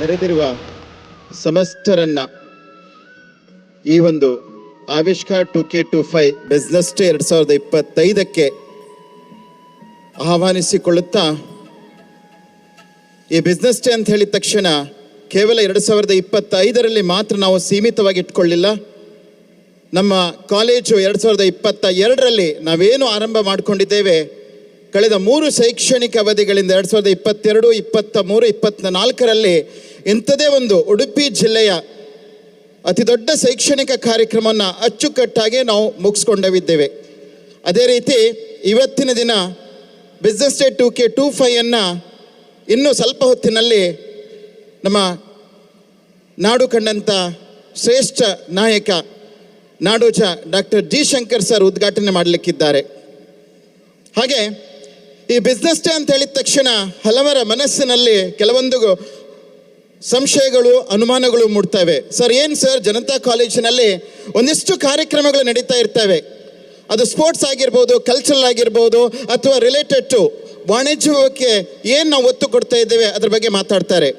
ನೆರೆದಿರುವ ಸಮಸ್ತರನ್ನ ಈ ಒಂದು ಆವಿಷ್ಕಾರ 2K25 ಬಿಸ್ನೆಸ್ ಡೇ 2025ಕ್ಕೆ ಆಹ್ವಾನಿಸಿಕೊಳ್ಳುತ್ತಾ, ಈ ಬಿಸ್ನೆಸ್ ಡೇ ಅಂತ ಹೇಳಿದ ತಕ್ಷಣ ಕೇವಲ 2025ರಲ್ಲಿ ಮಾತ್ರ ನಾವು ಸೀಮಿತವಾಗಿ ಇಟ್ಕೊಳ್ಳಿಲ್ಲ. ನಮ್ಮ ಕಾಲೇಜು 2022ರಲ್ಲಿ ನಾವೇನು ಆರಂಭ ಮಾಡಿಕೊಂಡಿದ್ದೇವೆ, ಕಳೆದ 3 ಶೈಕ್ಷಣಿಕ ಅವಧಿಗಳಿಂದ 2022, 23, 24ರಲ್ಲಿ ಇಂಥದೇ ಒಂದು ಉಡುಪಿ ಜಿಲ್ಲೆಯ ಅತಿ ದೊಡ್ಡ ಶೈಕ್ಷಣಿಕ ಕಾರ್ಯಕ್ರಮವನ್ನು ಅಚ್ಚುಕಟ್ಟಾಗಿ ನಾವು ಮುಗಿಸ್ಕೊಂಡಿದ್ದೇವೆ. ಅದೇ ರೀತಿ ಇವತ್ತಿನ ದಿನ ಬಿಸ್ನೆಸ್ ಡೇ 2K25 ಇನ್ನೂ ಸ್ವಲ್ಪ ಹೊತ್ತಿನಲ್ಲಿ ನಮ್ಮ ನಾಡು ಕಂಡಂಥ ಶ್ರೇಷ್ಠ ನಾಯಕ ನಾಡೋಜ ಡಾಕ್ಟರ್ ಜಿ ಶಂಕರ್ ಸರ್ ಉದ್ಘಾಟನೆ ಮಾಡಲಿಕ್ಕಿದ್ದಾರೆ. ಹಾಗೆ ಈ ಬಿಸ್ನೆಸ್ ಡೇ ಅಂತ ಹೇಳಿದ ತಕ್ಷಣ ಹಲವರ ಮನಸ್ಸಿನಲ್ಲಿ ಕೆಲವೊಂದು ಸಂಶಯಗಳು, ಅನುಮಾನಗಳು ಮೂಡ್ತವೆ. ಸರ್, ಏನು ಸರ್, ಜನತಾ ಕಾಲೇಜಿನಲ್ಲಿ ಒಂದಿಷ್ಟು ಕಾರ್ಯಕ್ರಮಗಳು ನಡೀತಾ ಇರ್ತವೆ, ಅದು ಸ್ಪೋರ್ಟ್ಸ್ ಆಗಿರ್ಬೋದು, ಕಲ್ಚರಲ್ ಆಗಿರ್ಬೋದು, ಅಥವಾ ರಿಲೇಟೆಡ್ ಟು ವಾಣಿಜ್ಯಕ್ಕೆ ಏನು ನಾವು ಒತ್ತು ಕೊಡ್ತಾ ಇದ್ದೇವೆ ಅದ್ರ ಬಗ್ಗೆ ಮಾತಾಡ್ತಾರೆ.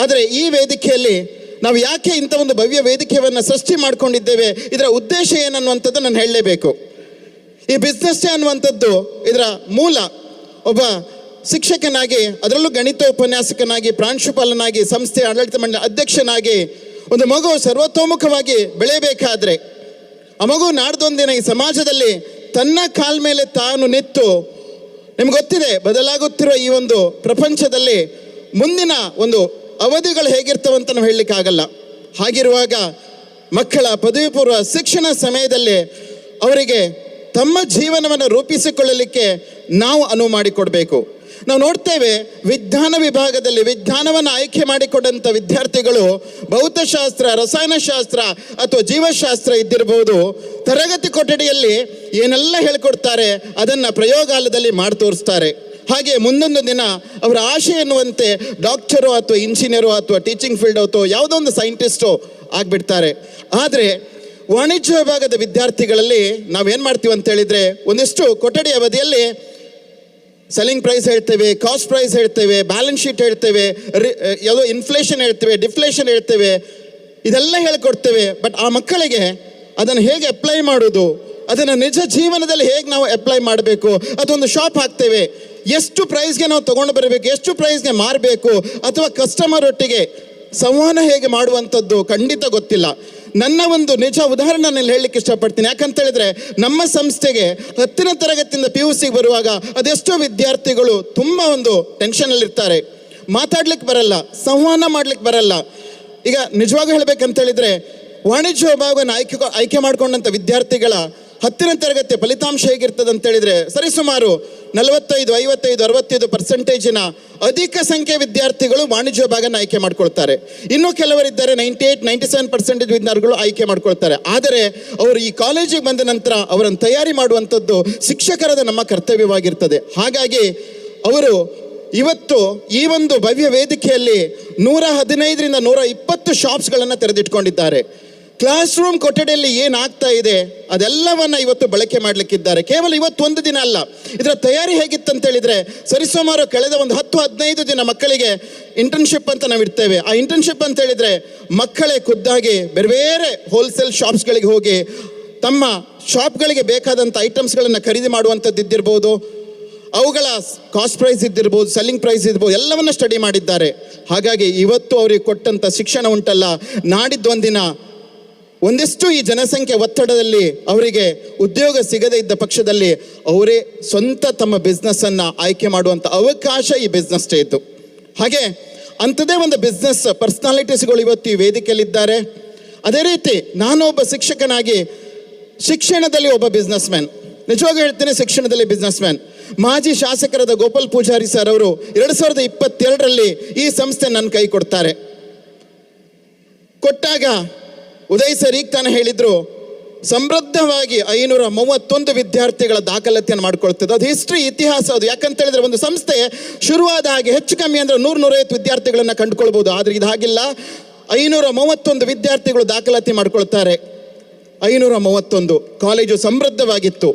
ಆದರೆ ಈ ವೇದಿಕೆಯಲ್ಲಿ ನಾವು ಯಾಕೆ ಇಂಥ ಒಂದು ಭವ್ಯ ವೇದಿಕೆಯನ್ನು ಸೃಷ್ಟಿ ಮಾಡ್ಕೊಂಡಿದ್ದೇವೆ, ಇದರ ಉದ್ದೇಶ ಏನನ್ನುವಂಥದ್ದು ನಾನು ಹೇಳಲೇಬೇಕು. ಈ ಬಿಸ್ನೆಸ್ ಡೇ ಅನ್ನುವಂಥದ್ದು ಇದರ ಮೂಲ ಒಬ್ಬ ಶಿಕ್ಷಕನಾಗಿ, ಅದರಲ್ಲೂ ಗಣಿತ ಉಪನ್ಯಾಸಕನಾಗಿ, ಪ್ರಾಂಶುಪಾಲನಾಗಿ, ಸಂಸ್ಥೆಯ ಆಡಳಿತ ಮಂಡಳಿ ಅಧ್ಯಕ್ಷನಾಗಿ ಒಂದು ಮಗು ಸರ್ವತೋಮುಖವಾಗಿ ಬೆಳೆಯಬೇಕಾದ್ರೆ, ಆ ಮಗು ನಾಡ್ದೊಂದಿನ ಈ ಸಮಾಜದಲ್ಲಿ ತನ್ನ ಕಾಲ ಮೇಲೆ ತಾನು ನಿಂತು, ನಿಮ್ಗೆ ಗೊತ್ತಿದೆ ಬದಲಾಗುತ್ತಿರುವ ಈ ಒಂದು ಪ್ರಪಂಚದಲ್ಲಿ ಮುಂದಿನ ಒಂದು ಅವಧಿಗಳು ಹೇಗಿರ್ತವಂತ ನಾವು ಹೇಳಲಿಕ್ಕಾಗಲ್ಲ. ಹಾಗಿರುವಾಗ ಮಕ್ಕಳ ಪದವಿ ಪೂರ್ವ ಶಿಕ್ಷಣ ಸಮಯದಲ್ಲಿ ಅವರಿಗೆ ತಮ್ಮ ಜೀವನವನ್ನು ರೂಪಿಸಿಕೊಳ್ಳಲಿಕ್ಕೆ ನಾವು ಅನುವು ಮಾಡಿಕೊಡ್ಬೇಕು. ನಾವು ನೋಡ್ತೇವೆ, ವಿಜ್ಞಾನ ವಿಭಾಗದಲ್ಲಿ ವಿಜ್ಞಾನವನ್ನು ಆಯ್ಕೆ ಮಾಡಿಕೊಂಡಂಥ ವಿದ್ಯಾರ್ಥಿಗಳು ಭೌತಶಾಸ್ತ್ರ, ರಸಾಯನಶಾಸ್ತ್ರ ಅಥವಾ ಜೀವಶಾಸ್ತ್ರ ಇದ್ದಿರಬಹುದು, ತರಗತಿ ಕೊಠಡಿಯಲ್ಲಿ ಏನೆಲ್ಲ ಹೇಳ್ಕೊಡ್ತಾರೆ ಅದನ್ನು ಪ್ರಯೋಗಾಲಯದಲ್ಲಿ ಮಾಡಿ ತೋರಿಸ್ತಾರೆ. ಹಾಗೆ ಮುಂದೊಂದು ದಿನ ಅವರ ಆಶೆ ಎನ್ನುವಂತೆ ಡಾಕ್ಟರು ಅಥವಾ ಇಂಜಿನಿಯರು ಅಥವಾ ಟೀಚಿಂಗ್ ಫೀಲ್ಡ್ ಅಥವಾ ಯಾವುದೋ ಒಂದು ಸೈಂಟಿಸ್ಟು ಆಗಿಬಿಡ್ತಾರೆ. ಆದರೆ ವಾಣಿಜ್ಯ ವಿಭಾಗದ ವಿದ್ಯಾರ್ಥಿಗಳಲ್ಲಿ ನಾವೇನು ಮಾಡ್ತೀವಿ ಅಂತ ಹೇಳಿದರೆ, ಒಂದಿಷ್ಟು ಕೊಠಡಿ ಅವಧಿಯಲ್ಲಿ ಸೆಲ್ಲಿಂಗ್ ಪ್ರೈಸ್ ಹೇಳ್ತೇವೆ, ಕಾಸ್ಟ್ ಪ್ರೈಸ್ ಹೇಳ್ತೇವೆ, ಬ್ಯಾಲೆನ್ಸ್ ಶೀಟ್ ಹೇಳ್ತೇವೆ, ಯಾವುದೋ ಇನ್ಫ್ಲೇಷನ್ ಹೇಳ್ತೇವೆ, ಡಿಫ್ಲೇಷನ್ ಹೇಳ್ತೇವೆ, ಇದೆಲ್ಲ ಹೇಳ್ಕೊಡ್ತೇವೆ. ಬಟ್ ಆ ಮಕ್ಕಳಿಗೆ ಅದನ್ನು ಹೇಗೆ ಅಪ್ಲೈ ಮಾಡೋದು, ಅದನ್ನು ನಿಜ ಜೀವನದಲ್ಲಿ ಹೇಗೆ ನಾವು ಅಪ್ಲೈ ಮಾಡಬೇಕು, ಅದೊಂದು ಶಾಪ್ ಹಾಕ್ತೇವೆ, ಎಷ್ಟು ಪ್ರೈಸ್ಗೆ ನಾವು ತೊಗೊಂಡು ಬರಬೇಕು, ಎಷ್ಟು ಪ್ರೈಸ್ಗೆ ಮಾರಬೇಕು, ಅಥವಾ ಕಸ್ಟಮರ್ ಒಟ್ಟಿಗೆ ಸಂವಹನ ಹೇಗೆ ಮಾಡುವಂಥದ್ದು ಖಂಡಿತ ಗೊತ್ತಿಲ್ಲ. ನನ್ನ ಒಂದು ನಿಜ ಉದಾಹರಣೆ ನಾನು ಹೇಳಲಿಕ್ಕೆ ಇಷ್ಟಪಡ್ತೀನಿ. ಯಾಕಂತ ಹೇಳಿದ್ರೆ, ನಮ್ಮ ಸಂಸ್ಥೆಗೆ 10ನೇ ತರಗತಿಯಿಂದ PUC ಬರುವಾಗ ಅದೆಷ್ಟೋ ವಿದ್ಯಾರ್ಥಿಗಳು ತುಂಬ ಒಂದು ಟೆನ್ಷನಲ್ಲಿರ್ತಾರೆ, ಮಾತಾಡ್ಲಿಕ್ಕೆ ಬರಲ್ಲ, ಸಂವಹನ ಮಾಡ್ಲಿಕ್ಕೆ ಬರಲ್ಲ. ಈಗ ನಿಜವಾಗ ಹೇಳಬೇಕಂತ ಹೇಳಿದ್ರೆ, ವಾಣಿಜ್ಯ ವಿಭಾಗವನ್ನು ಆಯ್ಕೆ ಮಾಡಿಕೊಂಡಂಥ ವಿದ್ಯಾರ್ಥಿಗಳ 10ನೇ ತರಗತಿ ಫಲಿತಾಂಶ ಹೇಗಿರ್ತದೆ ಅಂತ ಹೇಳಿದರೆ, ಸರಿಸುಮಾರು 45, 55, 65% ಅಧಿಕ ಸಂಖ್ಯೆ ವಿದ್ಯಾರ್ಥಿಗಳು ವಾಣಿಜ್ಯ ವಿಭಾಗನ ಆಯ್ಕೆ ಮಾಡ್ಕೊಳ್ತಾರೆ. ಇನ್ನೂ ಕೆಲವರಿದ್ದಾರೆ 98, 97% ವಿದ್ಯಾರ್ಥಿಗಳು ಆಯ್ಕೆ ಮಾಡ್ಕೊಳ್ತಾರೆ. ಆದರೆ ಅವರು ಈ ಕಾಲೇಜಿಗೆ ಬಂದ ನಂತರ ಅವರನ್ನು ತಯಾರಿ ಮಾಡುವಂಥದ್ದು ಶಿಕ್ಷಕರಾದ ನಮ್ಮ ಕರ್ತವ್ಯವಾಗಿರ್ತದೆ. ಹಾಗಾಗಿ ಅವರು ಇವತ್ತು ಈ ಒಂದು ಭವ್ಯ ವೇದಿಕೆಯಲ್ಲಿ 115ರಿಂದ 120 ಶಾಪ್ಸ್ಗಳನ್ನು ತೆರೆದಿಟ್ಕೊಂಡಿದ್ದಾರೆ. ಕ್ಲಾಸ್ ರೂಮ್ ಕೊಠಡಿಯಲ್ಲಿ ಏನಾಗ್ತಾ ಇದೆ ಅದೆಲ್ಲವನ್ನು ಇವತ್ತು ಬಳಕೆ ಮಾಡಲಿಕ್ಕಿದ್ದಾರೆ. ಕೇವಲ ಇವತ್ತು ಒಂದು ದಿನ ಅಲ್ಲ, ಇದರ ತಯಾರಿ ಹೇಗಿತ್ತಂತ ಹೇಳಿದರೆ, ಸರಿಸುಮಾರು ಕಳೆದ ಒಂದು 10-15 ದಿನ ಮಕ್ಕಳಿಗೆ ಇಂಟರ್ನ್ಶಿಪ್ ಅಂತ ನಾವು ಇಡ್ತೇವೆ. ಆ ಇಂಟರ್ನ್ಶಿಪ್ ಅಂತ ಹೇಳಿದರೆ, ಮಕ್ಕಳೇ ಖುದ್ದಾಗಿ ಬೇರೆ ಬೇರೆ ಹೋಲ್ಸೇಲ್ ಶಾಪ್ಸ್ಗಳಿಗೆ ಹೋಗಿ ತಮ್ಮ ಶಾಪ್ಗಳಿಗೆ ಬೇಕಾದಂಥ ಐಟಮ್ಸ್ಗಳನ್ನು ಖರೀದಿ ಮಾಡುವಂಥದ್ದು ಇದ್ದಿರ್ಬೋದು, ಅವುಗಳ ಕಾಸ್ಟ್ ಪ್ರೈಸ್ ಇದ್ದಿರ್ಬೋದು, ಸೆಲ್ಲಿಂಗ್ ಪ್ರೈಸ್ ಇರ್ಬೋದು, ಎಲ್ಲವನ್ನ ಸ್ಟಡಿ ಮಾಡಿದ್ದಾರೆ. ಹಾಗಾಗಿ ಇವತ್ತು ಅವರಿಗೆ ಕೊಟ್ಟಂಥ ಶಿಕ್ಷಣ ಉಂಟಲ್ಲ, ನಾಡಿದ್ದೊಂದಿನ ಒಂದಿಷ್ಟು ಈ ಜನಸಂಖ್ಯೆ ಒತ್ತಡದಲ್ಲಿ ಅವರಿಗೆ ಉದ್ಯೋಗ ಸಿಗದೇ ಇದ್ದ ಪಕ್ಷದಲ್ಲಿ ಅವರೇ ಸ್ವಂತ ತಮ್ಮ ಬಿಸ್ನೆಸ್ಸನ್ನು ಆಯ್ಕೆ ಮಾಡುವಂಥ ಅವಕಾಶ ಈ ಬಿಸ್ನೆಸ್ ಡೇ ಇತ್ತು. ಹಾಗೆ ಅಂಥದ್ದೇ ಒಂದು ಬಿಸ್ನೆಸ್ ಪರ್ಸ್ನಾಲಿಟೀಸ್ಗಳು ಇವತ್ತು ಈ ವೇದಿಕೆಯಲ್ಲಿದ್ದಾರೆ. ಅದೇ ರೀತಿ ನಾನೊಬ್ಬ ಶಿಕ್ಷಕನಾಗಿ ಶಿಕ್ಷಣದಲ್ಲಿ ಒಬ್ಬ ಬಿಸ್ನೆಸ್ ಮ್ಯಾನ್, ನಿಜವಾಗಿ ಹೇಳ್ತೇನೆ, ಶಿಕ್ಷಣದಲ್ಲಿ ಬಿಸ್ನೆಸ್ ಮ್ಯಾನ್. ಮಾಜಿ ಶಾಸಕರಾದ ಗೋಪಾಲ್ ಪೂಜಾರಿ ಸರ್ ಅವರು 2022ರಲ್ಲಿ ಈ ಸಂಸ್ಥೆ ನನ್ನ ಕೈ ಕೊಡ್ತಾರೆ. ಕೊಟ್ಟಾಗ ಉದಯ್ ಸರ್ ಈಗ ತಾನೇ ಹೇಳಿದ್ರು, ಸಮೃದ್ಧವಾಗಿ 531 ವಿದ್ಯಾರ್ಥಿಗಳ ದಾಖಲಾತಿಯನ್ನು ಮಾಡ್ಕೊಳ್ತದೆ. ಅದು ಹಿಸ್ಟ್ರಿ, ಇತಿಹಾಸ ಅದು. ಯಾಕಂತ ಹೇಳಿದ್ರೆ ಒಂದು ಸಂಸ್ಥೆ ಶುರುವಾದ ಹಾಗೆ ಹೆಚ್ಚು ಕಮ್ಮಿ ಅಂದರೆ 100-150 ವಿದ್ಯಾರ್ಥಿಗಳನ್ನು ಕಂಡುಕೊಳ್ಬೋದು. ಆದರೆ ಇದು ಹಾಗಿಲ್ಲ, 531 ವಿದ್ಯಾರ್ಥಿಗಳು ದಾಖಲಾತಿ ಮಾಡ್ಕೊಳ್ತಾರೆ. 531 ಕಾಲೇಜು ಸಮೃದ್ಧವಾಗಿತ್ತು.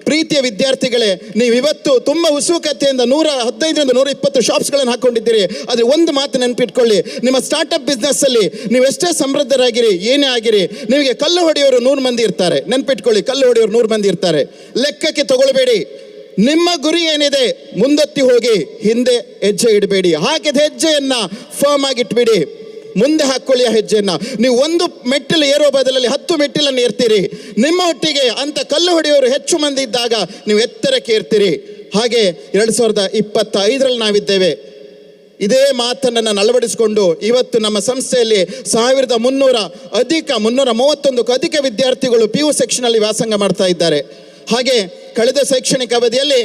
ಪ್ರೀತಿಯ ವಿದ್ಯಾರ್ಥಿಗಳೇ, ನೀವು ಇವತ್ತು ತುಂಬ ಉತ್ಸುಕತೆಯಿಂದ 115-120 ಶಾಪ್ಸ್ಗಳನ್ನು ಹಾಕೊಂಡಿದ್ದೀರಿ. ಆದರೆ ಒಂದು ಮಾತು ನೆನಪಿಟ್ಕೊಳ್ಳಿ, ನಿಮ್ಮ ಸ್ಟಾರ್ಟಪ್ ಬಿಸ್ನೆಸ್ಸಲ್ಲಿ ನೀವು ಎಷ್ಟೇ ಸಮೃದ್ಧರಾಗಿರಿ, ಏನೇ ಆಗಿರಿ, ನಿಮಗೆ ಕಲ್ಲು ಹೊಡೆಯೋರು 100 ಮಂದಿ ಇರ್ತಾರೆ. ನೆನಪಿಟ್ಕೊಳ್ಳಿ, ಕಲ್ಲು ಹೊಡೆಯೋರು 100 ಮಂದಿ ಇರ್ತಾರೆ. ಲೆಕ್ಕಕ್ಕೆ ತಗೊಳ್ಬೇಡಿ. ನಿಮ್ಮ ಗುರಿ ಏನಿದೆ ಮುಂದತ್ತಿ ಹೋಗಿ, ಹಿಂದೆ ಹೆಜ್ಜೆ ಇಡಬೇಡಿ. ಹಾಕಿದ ಹೆಜ್ಜೆಯನ್ನು ಫರ್ಮ್ ಆಗಿ ಇಟ್ಬಿಡಿ, ಮುಂದೆ ಹಾಕ್ಕೊಳ್ಳಿ ಆ ಹೆಜ್ಜೆಯನ್ನು. ನೀವು ಒಂದು ಮೆಟ್ಟಿಲು ಏರೋ ಬದಲಲ್ಲಿ 10 ಮೆಟ್ಟಿಲನ್ನು ಏರ್ತೀರಿ. ನಿಮ್ಮ ಒಟ್ಟಿಗೆ ಅಂತ ಕಲ್ಲು ಹೊಡೆಯೋರು ಹೆಚ್ಚು ಮಂದಿ ಇದ್ದಾಗ ನೀವು ಎತ್ತರಕ್ಕೆ ಏರ್ತೀರಿ. ಹಾಗೆ 2025ರಲ್ಲಿ ನಾವಿದ್ದೇವೆ. ಇದೇ ಮಾತನ್ನು ನಾನು ಅಳವಡಿಸಿಕೊಂಡು ಇವತ್ತು ನಮ್ಮ ಸಂಸ್ಥೆಯಲ್ಲಿ 331ಕ್ಕೂ ಅಧಿಕ ವಿದ್ಯಾರ್ಥಿಗಳು PU ಸೆಕ್ಷನಲ್ಲಿ ವ್ಯಾಸಂಗ ಮಾಡ್ತಾ ಇದ್ದಾರೆ. ಹಾಗೆ ಕಳೆದ ಶೈಕ್ಷಣಿಕ ಅವಧಿಯಲ್ಲಿ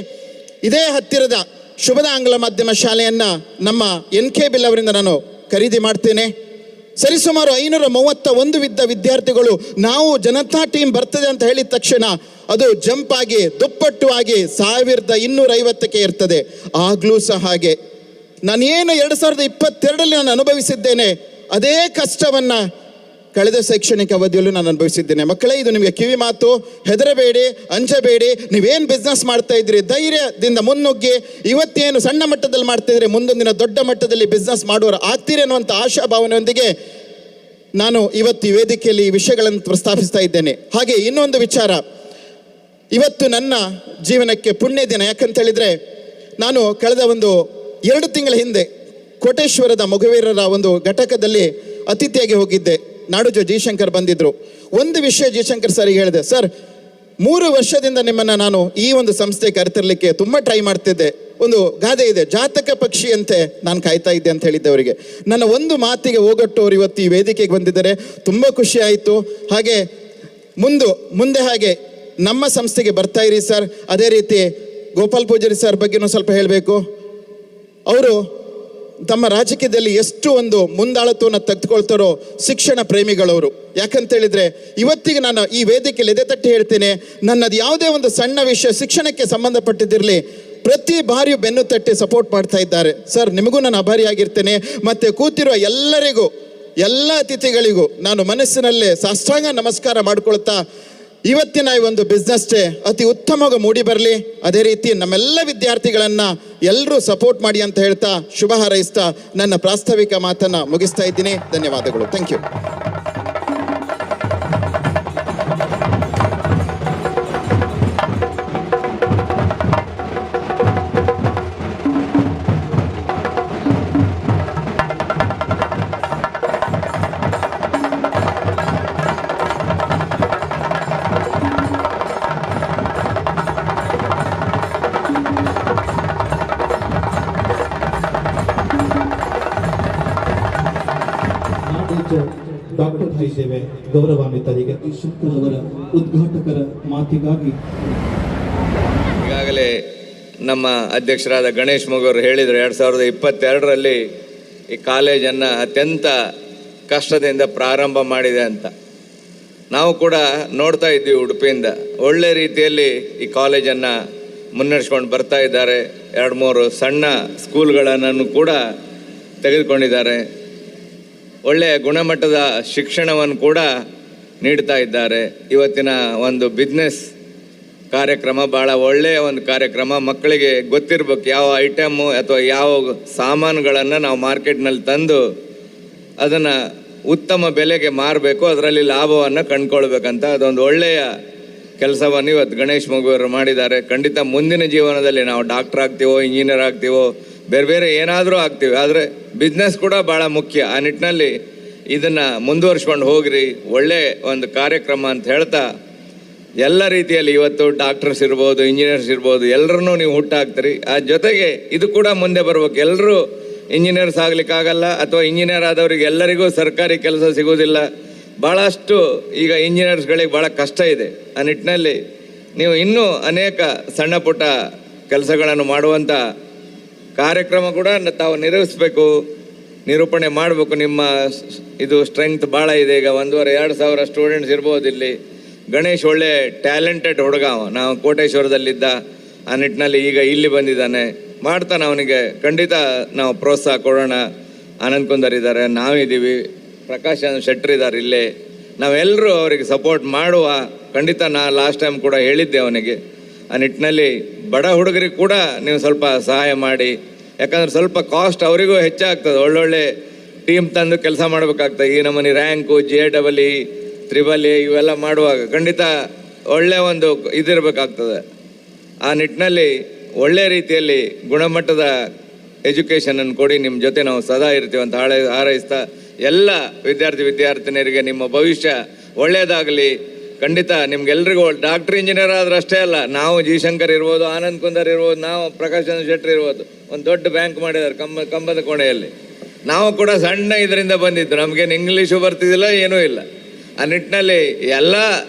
ಇದೇ ಹತ್ತಿರದ ಶುಭದ ಆಂಗ್ಲ ಮಾಧ್ಯಮ ಶಾಲೆಯನ್ನು ನಮ್ಮ NK ಬಿಲ್ ಅವರಿಂದ ನಾನು ಖರೀದಿ ಮಾಡ್ತೇನೆ. ಸರಿಸುಮಾರು 531 ವಿದ್ಯಾರ್ಥಿಗಳು ನಾವು ಜನತಾ ಟೀಮ್ ಬರ್ತದೆ ಅಂತ ಹೇಳಿದ ತಕ್ಷಣ ಅದು ಜಂಪ್ ಆಗಿ ದುಪ್ಪಟ್ಟು ಆಗಿ 1250ಕ್ಕೆ ಇರ್ತದೆ. ಆಗ್ಲೂ ಸಹ ಹಾಗೆ ನಾನೇನು 2022ರಲ್ಲಿ ನಾನು ಅನುಭವಿಸಿದ್ದೇನೆ, ಅದೇ ಕಷ್ಟವನ್ನು ಕಳೆದ ಶೈಕ್ಷಣಿಕ ಅವಧಿಯಲ್ಲೂ ನಾನು ಅನುಭವಿಸಿದ್ದೇನೆ. ಮಕ್ಕಳೇ, ಇದು ನಿಮಗೆ ಕಿವಿ ಮಾತು. ಹೆದರಬೇಡಿ, ಅಂಜಬೇಡಿ. ನೀವೇನು ಬಿಸ್ನೆಸ್ ಮಾಡ್ತಾ ಇದ್ರಿ ಧೈರ್ಯದಿಂದ ಮುನ್ನುಗ್ಗಿ. ಇವತ್ತೇನು ಸಣ್ಣ ಮಟ್ಟದಲ್ಲಿ ಮಾಡ್ತಾ ಇದ್ರಿ, ಮುಂದೊಂದು ದಿನ ದೊಡ್ಡ ಮಟ್ಟದಲ್ಲಿ ಬಿಸ್ನೆಸ್ ಮಾಡೋರು ಆಗ್ತೀರಿ ಅನ್ನುವಂಥ ಆಶಾಭಾವನೆಯೊಂದಿಗೆ ನಾನು ಇವತ್ತು ಈ ವೇದಿಕೆಯಲ್ಲಿ ಈ ವಿಷಯಗಳನ್ನು ಪ್ರಸ್ತಾಪಿಸ್ತಾ ಇದ್ದೇನೆ. ಹಾಗೆ ಇನ್ನೊಂದು ವಿಚಾರ, ಇವತ್ತು ನನ್ನ ಜೀವನಕ್ಕೆ ಪುಣ್ಯ ದಿನ. ಯಾಕಂತ ಹೇಳಿದರೆ ನಾನು ಕಳೆದ 2 ತಿಂಗಳ ಹಿಂದೆ ಕೋಟೇಶ್ವರದ ಮೊಗವೀರರ ಒಂದು ಘಟಕದಲ್ಲಿ ಅತಿಥಿಯಾಗಿ ಹೋಗಿದ್ದೆ. ನಾಡೋಜ ಜಯಶಂಕರ್ ಬಂದಿದ್ದರು. ಒಂದು ವಿಷಯ ಜಯಶಂಕರ್ ಸರಿಗೆ ಹೇಳಿದೆ, ಸರ್ 3 ವರ್ಷದಿಂದ ನಿಮ್ಮನ್ನು ನಾನು ಈ ಒಂದು ಸಂಸ್ಥೆಗೆ ಕರೆತಿರಲಿಕ್ಕೆ ತುಂಬ ಟ್ರೈ ಮಾಡ್ತಿದ್ದೆ. ಒಂದು ಗಾದೆ ಇದೆ, ಜಾತಕ ಪಕ್ಷಿಯಂತೆ ನಾನು ಕಾಯ್ತಾ ಇದ್ದೆ ಅಂತ ಹೇಳಿದ್ದೆ ಅವರಿಗೆ. ನನ್ನ ಒಂದು ಮಾತಿಗೆ ಹೋಗೊಟ್ಟವರು ಇವತ್ತು ಈ ವೇದಿಕೆಗೆ ಬಂದಿದ್ದಾರೆ. ತುಂಬ ಖುಷಿ ಆಯಿತು. ಹಾಗೆ ಮುಂದೆ ಹಾಗೆ ನಮ್ಮ ಸಂಸ್ಥೆಗೆ ಬರ್ತಾ ಇರಿ ಸರ್. ಅದೇ ರೀತಿ ಗೋಪಾಲ್ ಪೂಜಾರಿ ಸರ್ ಬಗ್ಗೆನೂ ಸ್ವಲ್ಪ ಹೇಳಬೇಕು. ಅವರು ತಮ್ಮ ರಾಜಕೀಯದಲ್ಲಿ ಎಷ್ಟು ಒಂದು ಮುಂದಾಳತ್ವವನ್ನು ತೆಗೆದುಕೊಳ್ತಾರೋ ಶಿಕ್ಷಣ ಪ್ರೇಮಿಗಳವರು. ಯಾಕಂತೇಳಿದರೆ ಇವತ್ತಿಗೆ ನಾನು ಈ ವೇದಿಕೆಯಲ್ಲಿ ಎದೆ ತಟ್ಟಿ ಹೇಳ್ತೇನೆ, ನನ್ನದು ಯಾವುದೇ ಒಂದು ಸಣ್ಣ ವಿಷಯ ಶಿಕ್ಷಣಕ್ಕೆ ಸಂಬಂಧಪಟ್ಟಿದ್ದಿರಲಿ ಪ್ರತಿ ಬಾರಿಯೂ ಬೆನ್ನು ತಟ್ಟಿ ಸಪೋರ್ಟ್ ಮಾಡ್ತಾ ಇದ್ದಾರೆ. ಸರ್, ನಿಮಗೂ ನಾನು ಆಭಾರಿಯಾಗಿರ್ತೇನೆ. ಮತ್ತು ಕೂತಿರುವ ಎಲ್ಲರಿಗೂ, ಎಲ್ಲ ಅತಿಥಿಗಳಿಗೂ ನಾನು ಮನಸ್ಸಿನಲ್ಲೇ ಸಾಷ್ಟಾಂಗ ನಮಸ್ಕಾರ ಮಾಡಿಕೊಳ್ತಾ ಇವತ್ತಿನ ಈ ಒಂದು ಬಿಸ್ನೆಸ್ ಡೇ ಅತಿ ಉತ್ತಮವಾಗಿ ಮೂಡಿ ಬರಲಿ. ಅದೇ ರೀತಿ ನಮ್ಮೆಲ್ಲ ವಿದ್ಯಾರ್ಥಿಗಳನ್ನು ಎಲ್ಲರೂ ಸಪೋರ್ಟ್ ಮಾಡಿ ಅಂತ ಹೇಳ್ತಾ ಶುಭ ಹಾರೈಸ್ತಾ ನನ್ನ ಪ್ರಾಸ್ತಾವಿಕ ಮಾತನ್ನು ಮುಗಿಸ್ತಾ ಇದ್ದೀನಿ. ಧನ್ಯವಾದಗಳು. Thank you. ಡಾಕ್ಟರ್ ಹರಿದೇವೆ ಗೌರವಾನ್ವಿತರಿಗೆ ಶುಕ್ರವರ ಉದ್ಘಾಟಕರ ಮಾತಿಗಾಗಿ ಈಗಾಗಲೇ ನಮ್ಮ ಅಧ್ಯಕ್ಷರಾದ ಗಣೇಶ್ ಮೊಗವರು ಹೇಳಿದರು, 2022ರಲ್ಲಿ ಈ ಕಾಲೇಜನ್ನು ಅತ್ಯಂತ ಕಷ್ಟದಿಂದ ಪ್ರಾರಂಭ ಮಾಡಿದೆ ಅಂತ. ನಾವು ಕೂಡ ನೋಡ್ತಾ ಇದ್ದೀವಿ, ಉಡುಪಿಯಿಂದ ಒಳ್ಳೆ ರೀತಿಯಲ್ಲಿ ಈ ಕಾಲೇಜನ್ನು ಮುನ್ನಡೆಸ್ಕೊಂಡು ಬರ್ತಾ ಇದ್ದಾರೆ. 2-3 ಸಣ್ಣ ಸ್ಕೂಲ್ಗಳನ್ನು ಕೂಡ ತೆಗೆದುಕೊಂಡಿದ್ದಾರೆ. ಒಳ್ಳೆಯ ಗುಣಮಟ್ಟದ ಶಿಕ್ಷಣವನ್ನು ಕೂಡ ನೀಡ್ತಾ ಇದ್ದಾರೆ. ಇವತ್ತಿನ ಒಂದು ಬಿಸ್ನೆಸ್ ಕಾರ್ಯಕ್ರಮ ಭಾಳ ಒಳ್ಳೆಯ ಒಂದು ಕಾರ್ಯಕ್ರಮ. ಮಕ್ಕಳಿಗೆ ಗೊತ್ತಿರಬೇಕು ಯಾವ ಐಟಮ್ಮು ಅಥವಾ ಯಾವ ಸಾಮಾನುಗಳನ್ನು ನಾವು ಮಾರ್ಕೆಟ್ನಲ್ಲಿ ತಂದು ಅದನ್ನು ಉತ್ತಮ ಬೆಲೆಗೆ ಮಾರಬೇಕು, ಅದರಲ್ಲಿ ಲಾಭವನ್ನು ಕಂಡುಕೊಳ್ಬೇಕಂತ ಅದೊಂದು ಒಳ್ಳೆಯ ಕೆಲಸವನ್ನು ಇವತ್ತು ಗಣೇಶ್ ಮಗುವರು ಮಾಡಿದ್ದಾರೆ. ಖಂಡಿತ ಮುಂದಿನ ಜೀವನದಲ್ಲಿ ನಾವು ಡಾಕ್ಟರ್ ಆಗ್ತೀವೋ, ಇಂಜಿನಿಯರ್ ಆಗ್ತೀವೋ, ಬೇರೆ ಬೇರೆ ಏನಾದರೂ ಆಗ್ತೀವಿ, ಆದರೆ ಬಿಸ್ನೆಸ್ ಕೂಡ ಭಾಳ ಮುಖ್ಯ. ಆ ನಿಟ್ಟಿನಲ್ಲಿ ಇದನ್ನು ಮುಂದುವರ್ಸ್ಕೊಂಡು ಹೋಗ್ರಿ, ಒಳ್ಳೆ ಒಂದು ಕಾರ್ಯಕ್ರಮ ಅಂತ ಹೇಳ್ತಾ ಎಲ್ಲ ರೀತಿಯಲ್ಲಿ ಇವತ್ತು ಡಾಕ್ಟರ್ಸ್ ಇರ್ಬೋದು, ಇಂಜಿನಿಯರ್ಸ್ ಇರ್ಬೋದು, ಎಲ್ಲರನ್ನೂ ನೀವು ಹುಟ್ಟಾಕ್ತೀರಿ. ಆ ಜೊತೆಗೆ ಇದು ಕೂಡ ಮುಂದೆ ಬರ್ಬೇಕು. ಎಲ್ಲರೂ ಇಂಜಿನಿಯರ್ಸ್ ಆಗಲಿಕ್ಕಾಗಲ್ಲ, ಅಥವಾ ಇಂಜಿನಿಯರ್ ಆದವ್ರಿಗೆ ಎಲ್ಲರಿಗೂ ಸರ್ಕಾರಿ ಕೆಲಸ ಸಿಗೋದಿಲ್ಲ. ಭಾಳಷ್ಟು ಈಗ ಇಂಜಿನಿಯರ್ಸ್ಗಳಿಗೆ ಭಾಳ ಕಷ್ಟ ಇದೆ. ಆ ನಿಟ್ಟಿನಲ್ಲಿ ನೀವು ಇನ್ನೂ ಅನೇಕ ಸಣ್ಣ ಪುಟ್ಟ ಕೆಲಸಗಳನ್ನು ಮಾಡುವಂಥ ಕಾರ್ಯಕ್ರಮ ಕೂಡ ತಾವು ನಿರೂಪಣೆ ಮಾಡಬೇಕು. ನಿಮ್ಮ ಇದು ಸ್ಟ್ರೆಂಗ್ತ್ ಭಾಳ ಇದೆ. ಈಗ 1,500-2,000 ಸ್ಟೂಡೆಂಟ್ಸ್ ಇರ್ಬೋದು ಇಲ್ಲಿ. ಗಣೇಶ್ ಒಳ್ಳೆ ಟ್ಯಾಲೆಂಟೆಡ್ ಹುಡುಗ, ನಾವು ಕೋಟೇಶ್ವರದಲ್ಲಿದ್ದ. ಆ ನಿಟ್ಟಿನಲ್ಲಿ ಈಗ ಇಲ್ಲಿ ಬಂದಿದ್ದಾನೆ, ಮಾಡ್ತಾನೆ. ಅವನಿಗೆ ಖಂಡಿತ ನಾವು ಪ್ರೋತ್ಸಾಹ ಕೊಡೋಣ. ಆನಂದ್ ಕುಂದರ್ ಇದ್ದಾರೆ, ನಾವಿದ್ದೀವಿ, ಪ್ರಕಾಶ್ ಶೆಟ್ಟರ್ ಇದ್ದಾರೆ ಇಲ್ಲೇ. ನಾವೆಲ್ಲರೂ ಅವರಿಗೆ ಸಪೋರ್ಟ್ ಮಾಡುವ. ಖಂಡಿತ ಲಾಸ್ಟ್ ಟೈಮ್ ಕೂಡ ಹೇಳಿದ್ದೆ ಅವನಿಗೆ. ಆ ನಿಟ್ಟಿನಲ್ಲಿ ಬಡ ಹುಡುಗರಿಗೆ ಕೂಡ ನೀವು ಸ್ವಲ್ಪ ಸಹಾಯ ಮಾಡಿ. ಯಾಕಂದ್ರೆ ಸ್ವಲ್ಪ ಕಾಸ್ಟ್ ಅವರಿಗೂ ಹೆಚ್ಚಾಗ್ತದೆ. ಒಳ್ಳೊಳ್ಳೆ ಟೀಮ್ ತಂದು ಕೆಲಸ ಮಾಡಬೇಕಾಗ್ತದೆ. ಈ ನಮ್ಮನೆ ರ್ಯಾಂಕು, JEE, EEE ಇವೆಲ್ಲ ಮಾಡುವಾಗ ಖಂಡಿತ ಒಳ್ಳೆಯ ಒಂದು ಇದಿರಬೇಕಾಗ್ತದೆ. ಆ ನಿಟ್ಟಿನಲ್ಲಿ ಒಳ್ಳೆಯ ರೀತಿಯಲ್ಲಿ ಗುಣಮಟ್ಟದ ಎಜುಕೇಷನನ್ನು ಕೊಡಿ. ನಿಮ್ಮ ಜೊತೆ ನಾವು ಸದಾ ಇರ್ತೀವಿ ಅಂತ ಹಾರೈಸ್ತಾ ಎಲ್ಲ ವಿದ್ಯಾರ್ಥಿನಿಯರಿಗೆ ನಿಮ್ಮ ಭವಿಷ್ಯ ಒಳ್ಳೆಯದಾಗಲಿ. ಖಂಡಿತ ನಿಮ್ಗೆಲ್ರಿಗೂ ಡಾಕ್ಟರ್ ಇಂಜಿನಿಯರ್ ಆದ್ರೆ ಅಷ್ಟೇ ಅಲ್ಲ, ನಾವು ಜಿ ಶಂಕರ್ ಇರ್ಬೋದು, ಆನಂದ್ ಕುಂದರ್ ಇರ್ಬೋದು, ನಾವು ಪ್ರಕಾಶ್ ಚಂದ್ರ ಶೆಟ್ಟರ್ ಇರ್ಬೋದು. ಒಂದು ದೊಡ್ಡ ಬ್ಯಾಂಕ್ ಮಾಡಿದ್ದಾರೆ ಕಂಬದ ಕೋಣೆಯಲ್ಲಿ. ನಾವು ಕೂಡ ಸಣ್ಣ ಇದರಿಂದ ಬಂದಿದ್ದು, ನಮಗೇನು ಇಂಗ್ಲೀಷು ಬರ್ತಿದ್ದಿಲ್ಲ, ಏನೂ ಇಲ್ಲ. ಆ ನಿಟ್ಟಿನಲ್ಲಿ ಎಲ್ಲ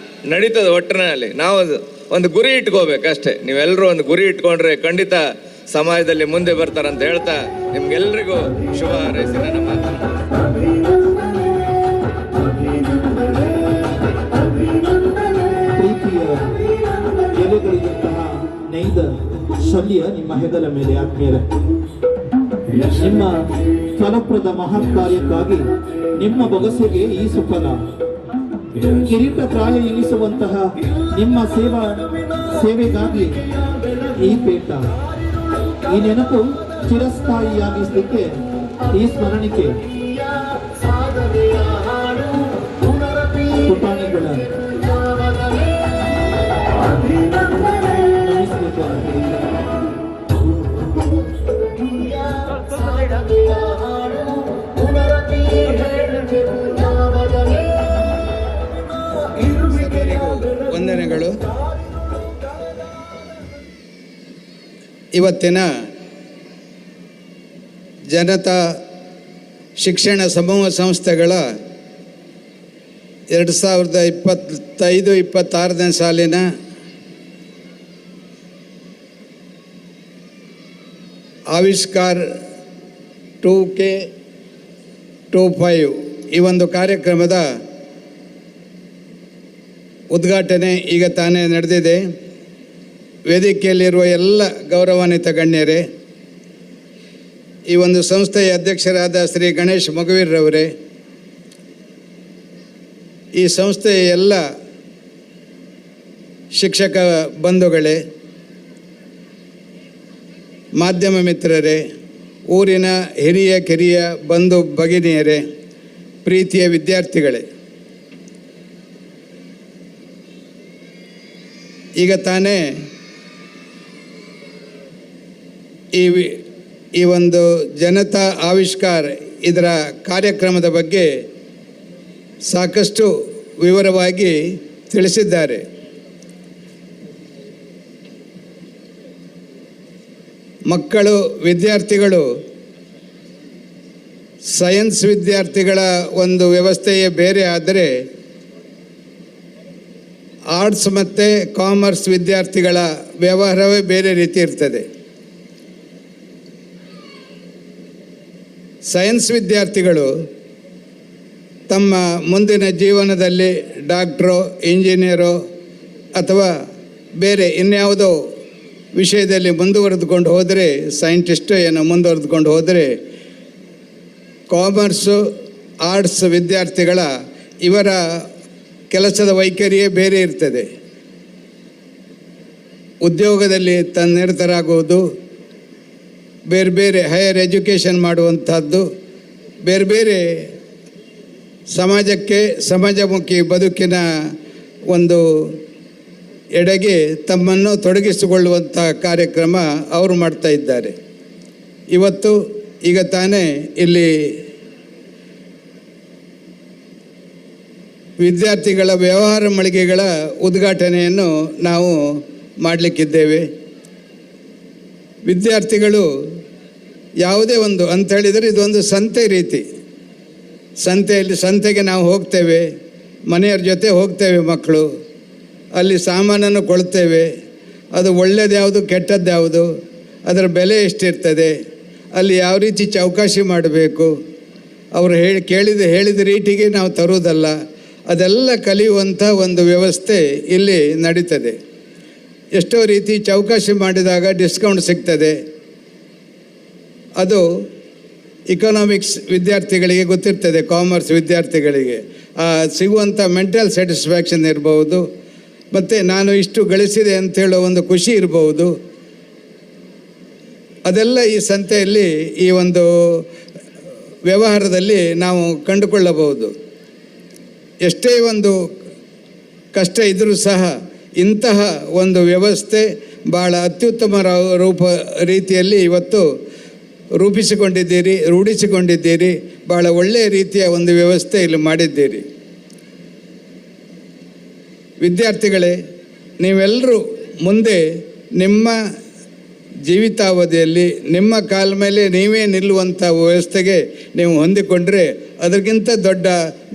ನಡೀತದೆ. ಒಟ್ಟಿನಲ್ಲಿ ನಾವು ಒಂದು ಗುರಿ ಇಟ್ಕೋಬೇಕಷ್ಟೇ. ನೀವೆಲ್ಲರೂ ಒಂದು ಗುರಿ ಇಟ್ಕೊಂಡ್ರೆ ಖಂಡಿತ ಸಮಾಜದಲ್ಲಿ ಮುಂದೆ ಬರ್ತಾರಂತ ಹೇಳ್ತಾ ನಿಮ್ಗೆಲ್ರಿಗೂ ಶುಭ ಹಾರೈಸಿ ನನ್ನ ಮಾತನ್ನು ಪ್ರೀತಿಯ ಎಲೆಗಳಿದ್ದಂತಹ ನೈದ ಶಲ್ಯ ನಿಮ್ಮ ಹೆಗಲ ಮೇಲೆ ಆತ್ಮೀಯರೇ, ನಿಮ್ಮ ಫಲಪ್ರದ ಮಹತ್ ಕಾರ್ಯಕ್ಕಾಗಿ ನಿಮ್ಮ ಬೊಗಸೆಗೆ ಈ ಸುಫಲ. ಕಿರೀಟ ಪ್ರಾಯ ಎನಿಸುವಂತಹ ನಿಮ್ಮ ಸೇವೆಗಾಗಿ ಈ ಪೇಟ. ಈ ನೆನಪು ಚಿರಸ್ಥಾಯಿಯಾಗಿಸಲಿಕ್ಕೆ ಈ ಸ್ಮರಣಿಕೆ ಪುಟಾಣಿಗಳ ವಂದನೆಗಳು. ಇವತ್ತಿನ ಜನತಾ ಶಿಕ್ಷಣ ಸಮೂಹ ಸಂಸ್ಥೆಗಳ 2025-26ನೇ ಸಾಲಿನ ಆವಿಷ್ಕಾರ 2K25 ಈ ಒಂದು ಕಾರ್ಯಕ್ರಮದ ಉದ್ಘಾಟನೆ ಈಗ ತಾನೇ ನಡೆದಿದೆ. ವೇದಿಕೆಯಲ್ಲಿರುವ ಎಲ್ಲ ಗೌರವಾನ್ವಿತ ಗಣ್ಯರೇ, ಈ ಒಂದು ಸಂಸ್ಥೆಯ ಅಧ್ಯಕ್ಷರಾದ ಶ್ರೀ ಗಣೇಶ್ ಮೊಗವೀರ್ರವರೇ, ಈ ಸಂಸ್ಥೆಯ ಎಲ್ಲ ಶಿಕ್ಷಕ ಬಂಧುಗಳೇ, ಮಾಧ್ಯಮ ಮಿತ್ರರೇ, ಊರಿನ ಹಿರಿಯ ಕಿರಿಯ ಬಂಧು ಭಗಿನಿಯರೇ, ಪ್ರೀತಿಯ ವಿದ್ಯಾರ್ಥಿಗಳೇ, ಈಗ ತಾನೇ ಈ ಒಂದು ಜನತಾ ಆವಿಷ್ಕಾರ ಇದರ ಕಾರ್ಯಕ್ರಮದ ಬಗ್ಗೆ ಸಾಕಷ್ಟು ವಿವರವಾಗಿ ತಿಳಿಸಿದ್ದಾರೆ. ಮಕ್ಕಳು, ವಿದ್ಯಾರ್ಥಿಗಳು, ಸೈನ್ಸ್ ವಿದ್ಯಾರ್ಥಿಗಳ ಒಂದು ವ್ಯವಸ್ಥೆಯೇ ಬೇರೆ ಆದರೆ ಆರ್ಟ್ಸ್ ಮತ್ತು ಕಾಮರ್ಸ್ ವಿದ್ಯಾರ್ಥಿಗಳ ವ್ಯವಹಾರವೇ ಬೇರೆ ರೀತಿ ಇರ್ತದೆ. ಸೈನ್ಸ್ ವಿದ್ಯಾರ್ಥಿಗಳು ತಮ್ಮ ಮುಂದಿನ ಜೀವನದಲ್ಲಿ ಡಾಕ್ಟ್ರೋ, ಇಂಜಿನಿಯರೋ ಅಥವಾ ಬೇರೆ ಇನ್ಯಾವುದೋ ವಿಷಯದಲ್ಲಿ ಮುಂದುವರೆದುಕೊಂಡು ಹೋದರೆ, ಸೈಂಟಿಸ್ಟು ಏನೋ ಮುಂದುವರೆದುಕೊಂಡು ಹೋದರೆ, ಕಾಮರ್ಸು, ಆರ್ಟ್ಸ್ ವಿದ್ಯಾರ್ಥಿಗಳ ಇವರ ಕೆಲಸದ ವೈಖರಿಯೇ ಬೇರೆ ಇರ್ತದೆ. ಉದ್ಯೋಗದಲ್ಲಿ ತನ್ನಿರತರಾಗುವುದು, ಬೇರೆ ಬೇರೆ ಹೈಯರ್ ಎಜುಕೇಷನ್ ಮಾಡುವಂಥದ್ದು, ಬೇರೆ ಬೇರೆ ಸಮಾಜಕ್ಕೆ ಸಮಾಜಮುಖಿ ಬದುಕಿನ ಒಂದು ಎಡೆಗೆ ತಮ್ಮನ್ನು ತೊಡಗಿಸಿಕೊಳ್ಳುವಂಥ ಕಾರ್ಯಕ್ರಮ ಅವರು ಮಾಡ್ತಾ ಇದ್ದಾರೆ. ಇವತ್ತು ಈಗ ತಾನೇ ಇಲ್ಲಿ ವಿದ್ಯಾರ್ಥಿಗಳ ವ್ಯವಹಾರ ಮಳಿಗೆಗಳ ಉದ್ಘಾಟನೆಯನ್ನು ನಾವು ಮಾಡಲಿಕ್ಕಿದ್ದೇವೆ. ವಿದ್ಯಾರ್ಥಿಗಳು ಯಾವುದೇ ಒಂದು ಅಂತ ಹೇಳಿದರೆ ಇದೊಂದು ಸಂತೆ ರೀತಿ. ಸಂತೆಗೆ ನಾವು ಹೋಗ್ತೇವೆ, ಮನೆಯವ್ರ ಜೊತೆ ಹೋಗ್ತೇವೆ, ಮಕ್ಕಳು ಅಲ್ಲಿ ಸಾಮಾನನ್ನು ಕೊಳ್ತೇವೆ. ಅದು ಒಳ್ಳೆಯದು ಯಾವುದು, ಕೆಟ್ಟದ್ದು ಯಾವುದು, ಅದರ ಬೆಲೆ ಎಷ್ಟಿರ್ತದೆ, ಅಲ್ಲಿ ಯಾವ ರೀತಿ ಚೌಕಾಶಿ ಮಾಡಬೇಕು, ಅವರು ಹೇಳಿದ ರೀತಿಗೆ ನಾವು ತರುವುದಲ್ಲ, ಅದೆಲ್ಲ ಕಲಿಯುವಂಥ ಒಂದು ವ್ಯವಸ್ಥೆ ಇಲ್ಲಿ ನಡೀತದೆ. ಎಷ್ಟೋ ರೀತಿ ಚೌಕಾಶಿ ಮಾಡಿದಾಗ ಡಿಸ್ಕೌಂಟ್ ಸಿಗ್ತದೆ. ಅದು ಇಕನಾಮಿಕ್ಸ್ ವಿದ್ಯಾರ್ಥಿಗಳಿಗೆ ಗೊತ್ತಿರ್ತದೆ, ಕಾಮರ್ಸ್ ವಿದ್ಯಾರ್ಥಿಗಳಿಗೆ ಸಿಗುವಂಥ ಮೆಂಟಲ್ ಸ್ಯಾಟಿಸ್ಫ್ಯಾಕ್ಷನ್ ಇರ್ಬೋದು, ಮತ್ತು ನಾನು ಇಷ್ಟು ಗಳಿಸಿದೆ ಅಂಥೇಳೋ ಒಂದು ಖುಷಿ ಇರ್ಬೋದು. ಅದೆಲ್ಲ ಈ ಸಂತೆಯಲ್ಲಿ, ಈ ಒಂದು ವ್ಯವಹಾರದಲ್ಲಿ ನಾವು ಕಂಡುಕೊಳ್ಳಬಹುದು. ಎಷ್ಟೇ ಒಂದು ಕಷ್ಟ ಇದ್ದರೂ ಸಹ ಇಂತಹ ಒಂದು ವ್ಯವಸ್ಥೆ ಭಾಳ ಅತ್ಯುತ್ತಮ ರೀತಿಯಲ್ಲಿ ಇವತ್ತು ರೂಢಿಸಿಕೊಂಡಿದ್ದೀರಿ. ಭಾಳ ಒಳ್ಳೆಯ ರೀತಿಯ ಒಂದು ವ್ಯವಸ್ಥೆ ಇಲ್ಲಿ ಮಾಡಿದ್ದೀರಿ. ವಿದ್ಯಾರ್ಥಿಗಳೇ, ನೀವೆಲ್ಲರೂ ಮುಂದೆ ನಿಮ್ಮ ಜೀವಿತಾವಧಿಯಲ್ಲಿ ನಿಮ್ಮ ಕಾಲ ಮೇಲೆ ನೀವೇ ನಿಲ್ಲುವಂಥ ವ್ಯವಸ್ಥೆಗೆ ನೀವು ಹೊಂದಿಕೊಂಡ್ರೆ ಅದಕ್ಕಿಂತ ದೊಡ್ಡ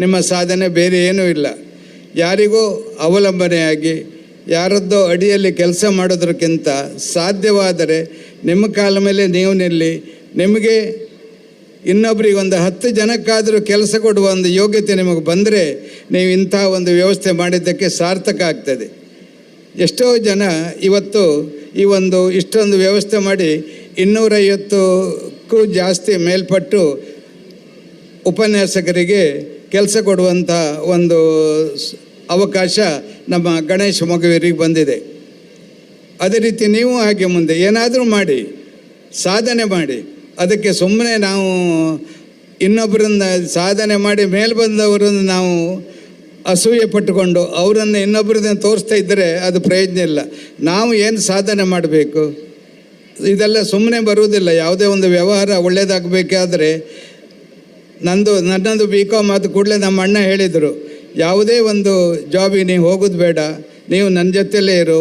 ನಿಮ್ಮ ಸಾಧನೆ ಬೇರೆ ಏನೂ ಇಲ್ಲ. ಯಾರಿಗೋ ಅವಲಂಬನೆಯಾಗಿ ಯಾರದ್ದೋ ಅಡಿಯಲ್ಲಿ ಕೆಲಸ ಮಾಡೋದಕ್ಕಿಂತ ಸಾಧ್ಯವಾದರೆ ನಿಮ್ಮ ಕಾಲ ಮೇಲೆ ನೀವು ನಿಲ್ಲಿ. ನಿಮಗೆ ಇನ್ನೊಬ್ಬರಿಗೆ ಒಂದು 10 ಜನಕ್ಕಾದರೂ ಕೆಲಸ ಕೊಡುವ ಒಂದು ಯೋಗ್ಯತೆ ನಿಮಗೆ ಬಂದರೆ ನೀವು ಇಂಥ ಒಂದು ವ್ಯವಸ್ಥೆ ಮಾಡಿದ್ದಕ್ಕೆ ಸಾರ್ಥಕ ಆಗ್ತದೆ. ಎಷ್ಟೋ ಜನ ಇವತ್ತು ಈ ಒಂದು ಇಷ್ಟೊಂದು ವ್ಯವಸ್ಥೆ ಮಾಡಿ 250ಕ್ಕೂ ಜಾಸ್ತಿ ಮೇಲ್ಪಟ್ಟು ಉಪನ್ಯಾಸಕರಿಗೆ ಕೆಲಸ ಕೊಡುವಂಥ ಒಂದು ಅವಕಾಶ ನಮ್ಮ ಗಣೇಶ್ ಮೊಗವೀರಿಗೆ ಬಂದಿದೆ. ಅದೇ ರೀತಿ ನೀವು ಹಾಗೆ ಮುಂದೆ ಏನಾದರೂ ಮಾಡಿ, ಸಾಧನೆ ಮಾಡಿ. ಅದಕ್ಕೆ ಸುಮ್ಮನೆ ನಾವು ಇನ್ನೊಬ್ಬರನ್ನ ಸಾಧನೆ ಮಾಡಿ ಮೇಲೆ ಬಂದವರನ್ನು ನಾವು ಅಸೂಯೆ ಪಟ್ಟುಕೊಂಡು ಅವರನ್ನು ಇನ್ನೊಬ್ಬರನ್ನ ತೋರಿಸ್ತಾ ಇದ್ದರೆ ಅದು ಪ್ರಯೋಜನ ಇಲ್ಲ. ನಾವು ಏನು ಸಾಧನೆ ಮಾಡಬೇಕು, ಇದೆಲ್ಲ ಸುಮ್ಮನೆ ಬರುವುದಿಲ್ಲ. ಯಾವುದೇ ಒಂದು ವ್ಯವಹಾರ ಒಳ್ಳೆಯದಾಗಬೇಕಾದ್ರೆ ನನ್ನದು BCom ಆದ ಕೂಡಲೇ ನಮ್ಮ ಅಣ್ಣ ಹೇಳಿದರು, ಯಾವುದೇ ಒಂದು ಜಾಬಿಗೆ ನೀವು ಹೋಗೋದು ಬೇಡ, ನೀವು ನನ್ನ ಜೊತೆಯಲ್ಲೇ ಇರು,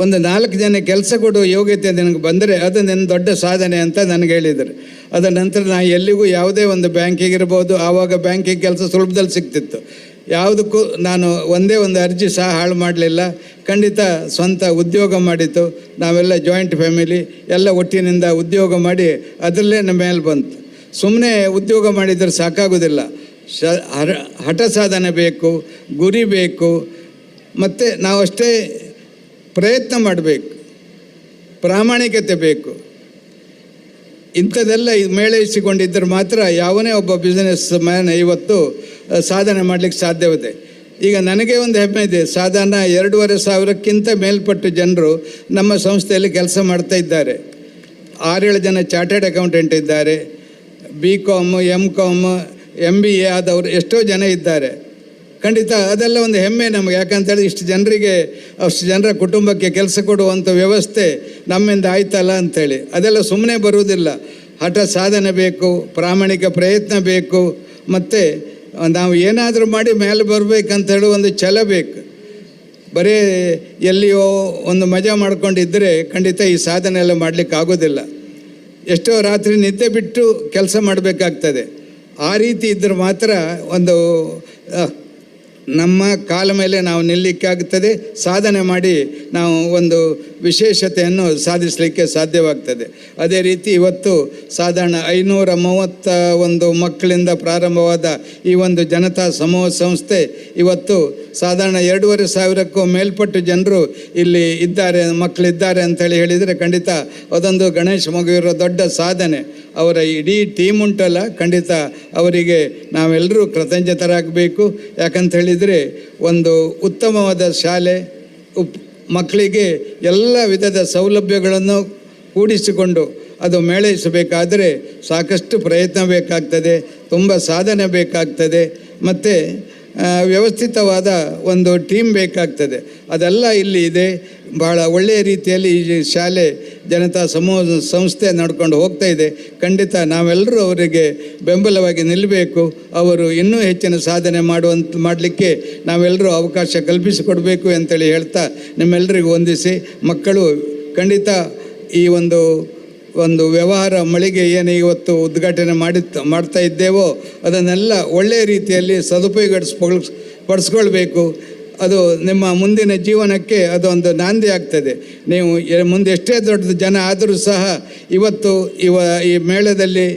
ಒಂದು 4 ಜನ ಕೆಲಸ ಕೊಡುವ ಯೋಗ್ಯತೆ ನನಗೆ ಬಂದರೆ ಅದು ನನ್ನ ದೊಡ್ಡ ಸಾಧನೆ ಅಂತ ನನಗೆ ಹೇಳಿದರು. ಅದರ ನಂತರ ನಾನು ಎಲ್ಲಿಗೂ ಯಾವುದೇ ಒಂದು ಬ್ಯಾಂಕಿಗಿರ್ಬೋದು, ಆವಾಗ ಬ್ಯಾಂಕಿಗೆ ಕೆಲಸ ಸುಲಭದಲ್ಲಿ ಸಿಗ್ತಿತ್ತು. ಯಾವುದಕ್ಕೂ ನಾನು ಒಂದೇ ಒಂದು ಅರ್ಜಿ ಸಹ ಹಾಳು ಮಾಡಲಿಲ್ಲ. ಖಂಡಿತ ಸ್ವಂತ ಉದ್ಯೋಗ ಮಾಡಿತ್ತು. ನಾವೆಲ್ಲ ಜಾಯಿಂಟ್ ಫ್ಯಾಮಿಲಿ ಎಲ್ಲ ಒಟ್ಟಿನಿಂದ ಉದ್ಯೋಗ ಮಾಡಿ ಅದರಲ್ಲೇ ನಮ್ಮ ಮೇಲೆ ಬಂತು. ಸುಮ್ಮನೆ ಉದ್ಯೋಗ ಮಾಡಿದರೆ ಸಾಕಾಗೋದಿಲ್ಲ. ಹಠ ಸಾಧನೆ ಬೇಕು, ಗುರಿ ಬೇಕು, ಮತ್ತು ನಾವಷ್ಟೇ ಪ್ರಯತ್ನ ಮಾಡಬೇಕು, ಪ್ರಾಮಾಣಿಕತೆ ಬೇಕು. ಇಂಥದ್ದೆಲ್ಲ ಮೇಳೈಸಿಕೊಂಡಿದ್ದರೆ ಮಾತ್ರ ಯಾವನೇ ಒಬ್ಬ ಬಿಸ್ನೆಸ್ ಮ್ಯಾನ್ ಇವತ್ತು ಸಾಧನೆ ಮಾಡಲಿಕ್ಕೆ ಸಾಧ್ಯವಿದೆ. ಈಗ ನನಗೆ ಒಂದು ಹೆಮ್ಮೆ ಇದೆ, ಸಾಧಾರಣ 2,500ಕ್ಕಿಂತ ಮೇಲ್ಪಟ್ಟು ಜನರು ನಮ್ಮ ಸಂಸ್ಥೆಯಲ್ಲಿ ಕೆಲಸ ಮಾಡ್ತಾ ಇದ್ದಾರೆ. 6-7 ಜನ ಚಾರ್ಟರ್ಡ್ ಅಕೌಂಟೆಂಟ್ ಇದ್ದಾರೆ, BCom, MCom, MBA ಆದವರು ಎಷ್ಟೋ ಜನ ಇದ್ದಾರೆ. ಖಂಡಿತ ಅದೆಲ್ಲ ಒಂದು ಹೆಮ್ಮೆ ನಮಗೆ. ಯಾಕಂತೇಳಿ ಅಷ್ಟು ಜನರ ಕುಟುಂಬಕ್ಕೆ ಕೆಲಸ ಕೊಡುವಂಥ ವ್ಯವಸ್ಥೆ ನಮ್ಮಿಂದ ಆಯ್ತಲ್ಲ ಅಂಥೇಳಿ. ಅದೆಲ್ಲ ಸುಮ್ಮನೆ ಬರುವುದಿಲ್ಲ. ಹಠ ಸಾಧನೆ ಬೇಕು, ಪ್ರಾಮಾಣಿಕ ಪ್ರಯತ್ನ ಬೇಕು, ಮತ್ತು ನಾವು ಏನಾದರೂ ಮಾಡಿ ಮೇಲೆ ಬರಬೇಕಂತೇಳಿ ಒಂದು ಛಲ ಬೇಕು. ಬರೀ ಎಲ್ಲಿಯೋ ಒಂದು ಮಜಾ ಮಾಡ್ಕೊಂಡಿದ್ದರೆ ಖಂಡಿತ ಈ ಸಾಧನೆ ಎಲ್ಲ ಮಾಡಲಿಕ್ಕೆ ಆಗೋದಿಲ್ಲ. ಎಷ್ಟೋ ರಾತ್ರಿ ನಿದ್ದೆ ಬಿಟ್ಟು ಕೆಲಸ ಮಾಡಬೇಕಾಗ್ತದೆ. ಆ ರೀತಿ ಇದ್ದರೆ ಮಾತ್ರ ಒಂದು ನಮ್ಮ ಕಾಲ ಮೇಲೆ ನಾವು ನಿಲ್ಲಕ್ಕಾಗುತ್ತದೆ, ಸಾಧನೆ ಮಾಡಿ ನಾವು ಒಂದು ವಿಶೇಷತೆಯನ್ನು ಸಾಧಿಸಲಿಕ್ಕೆ ಸಾಧ್ಯವಾಗ್ತದೆ. ಅದೇ ರೀತಿ ಇವತ್ತು ಸಾಧಾರಣ 531 ಮಕ್ಕಳಿಂದ ಪ್ರಾರಂಭವಾದ ಈ ಒಂದು ಜನತಾ ಸಮೂಹ ಸಂಸ್ಥೆ ಇವತ್ತು ಸಾಧಾರಣ 2,500ಕ್ಕೂ ಮೇಲ್ಪಟ್ಟು ಜನರು ಇಲ್ಲಿ ಇದ್ದಾರೆ, ಮಕ್ಕಳಿದ್ದಾರೆ ಅಂಥೇಳಿ ಹೇಳಿದರೆ ಖಂಡಿತ ಅದೊಂದು ಗಣೇಶ್ ಮೊಗವೀರ ದೊಡ್ಡ ಸಾಧನೆ. ಅವರ ಇಡೀ ಟೀಮ್ ಉಂಟಲ್ಲ, ಖಂಡಿತ ಅವರಿಗೆ ನಾವೆಲ್ಲರೂ ಕೃತಜ್ಞತರಾಗಬೇಕು. ಯಾಕಂತ ಹೇಳಿದರೆ ಒಂದು ಉತ್ತಮವಾದ ಶಾಲೆ, ಮಕ್ಕಳಿಗೆ ಎಲ್ಲ ವಿಧದ ಸೌಲಭ್ಯಗಳನ್ನು ಕೂಡಿಸಿಕೊಂಡು ಅದು ಮೇಳೈಸಬೇಕಾದರೆ ಸಾಕಷ್ಟು ಪ್ರಯತ್ನ ಬೇಕಾಗ್ತದೆ, ತುಂಬ ಸಾಧನೆ ಬೇಕಾಗ್ತದೆ, ಮತ್ತು ವ್ಯವಸ್ಥಿತವಾದ ಒಂದು ಟೀಮ್ ಬೇಕಾಗ್ತದೆ. ಅದೆಲ್ಲ ಇಲ್ಲಿ ಇದೆ. ಭಾಳ ಒಳ್ಳೆಯ ರೀತಿಯಲ್ಲಿ ಈ ಶಾಲೆ ಜನತಾ ಸಂಸ್ಥೆ ನಡ್ಕೊಂಡು ಹೋಗ್ತಾ ಇದೆ. ಖಂಡಿತ ನಾವೆಲ್ಲರೂ ಅವರಿಗೆ ಬೆಂಬಲವಾಗಿ ನಿಲ್ಲಬೇಕು. ಅವರು ಇನ್ನೂ ಹೆಚ್ಚಿನ ಸಾಧನೆ ಮಾಡಲಿಕ್ಕೆ ನಾವೆಲ್ಲರೂ ಅವಕಾಶ ಕಲ್ಪಿಸಿಕೊಡಬೇಕು ಅಂತೇಳಿ ಹೇಳ್ತಾ ನಿಮ್ಮೆಲ್ಲರಿಗೂ ವಂದಿಸಿ, ಮಕ್ಕಳು ಖಂಡಿತ ಈ ಒಂದು ವ್ಯವಹಾರ ಮಳಿಗೆ ಏನು ಇವತ್ತು ಉದ್ಘಾಟನೆ ಮಾಡ್ತಾ ಇದ್ದೇವೋ ಅದನ್ನೆಲ್ಲ ಒಳ್ಳೆಯ ರೀತಿಯಲ್ಲಿ ಪಡಿಸ್ಕೊಳ್ಬೇಕು. ಅದು ನಿಮ್ಮ ಮುಂದಿನ ಜೀವನಕ್ಕೆ ಅದೊಂದು ನಾಂದಿ ಆಗ್ತದೆ. ನೀವು ಮುಂದೆ ಎಷ್ಟೇ ದೊಡ್ಡ ಜನ ಆದರೂ ಸಹ ಇವತ್ತು ಈ ಮೇಳದಲ್ಲಿ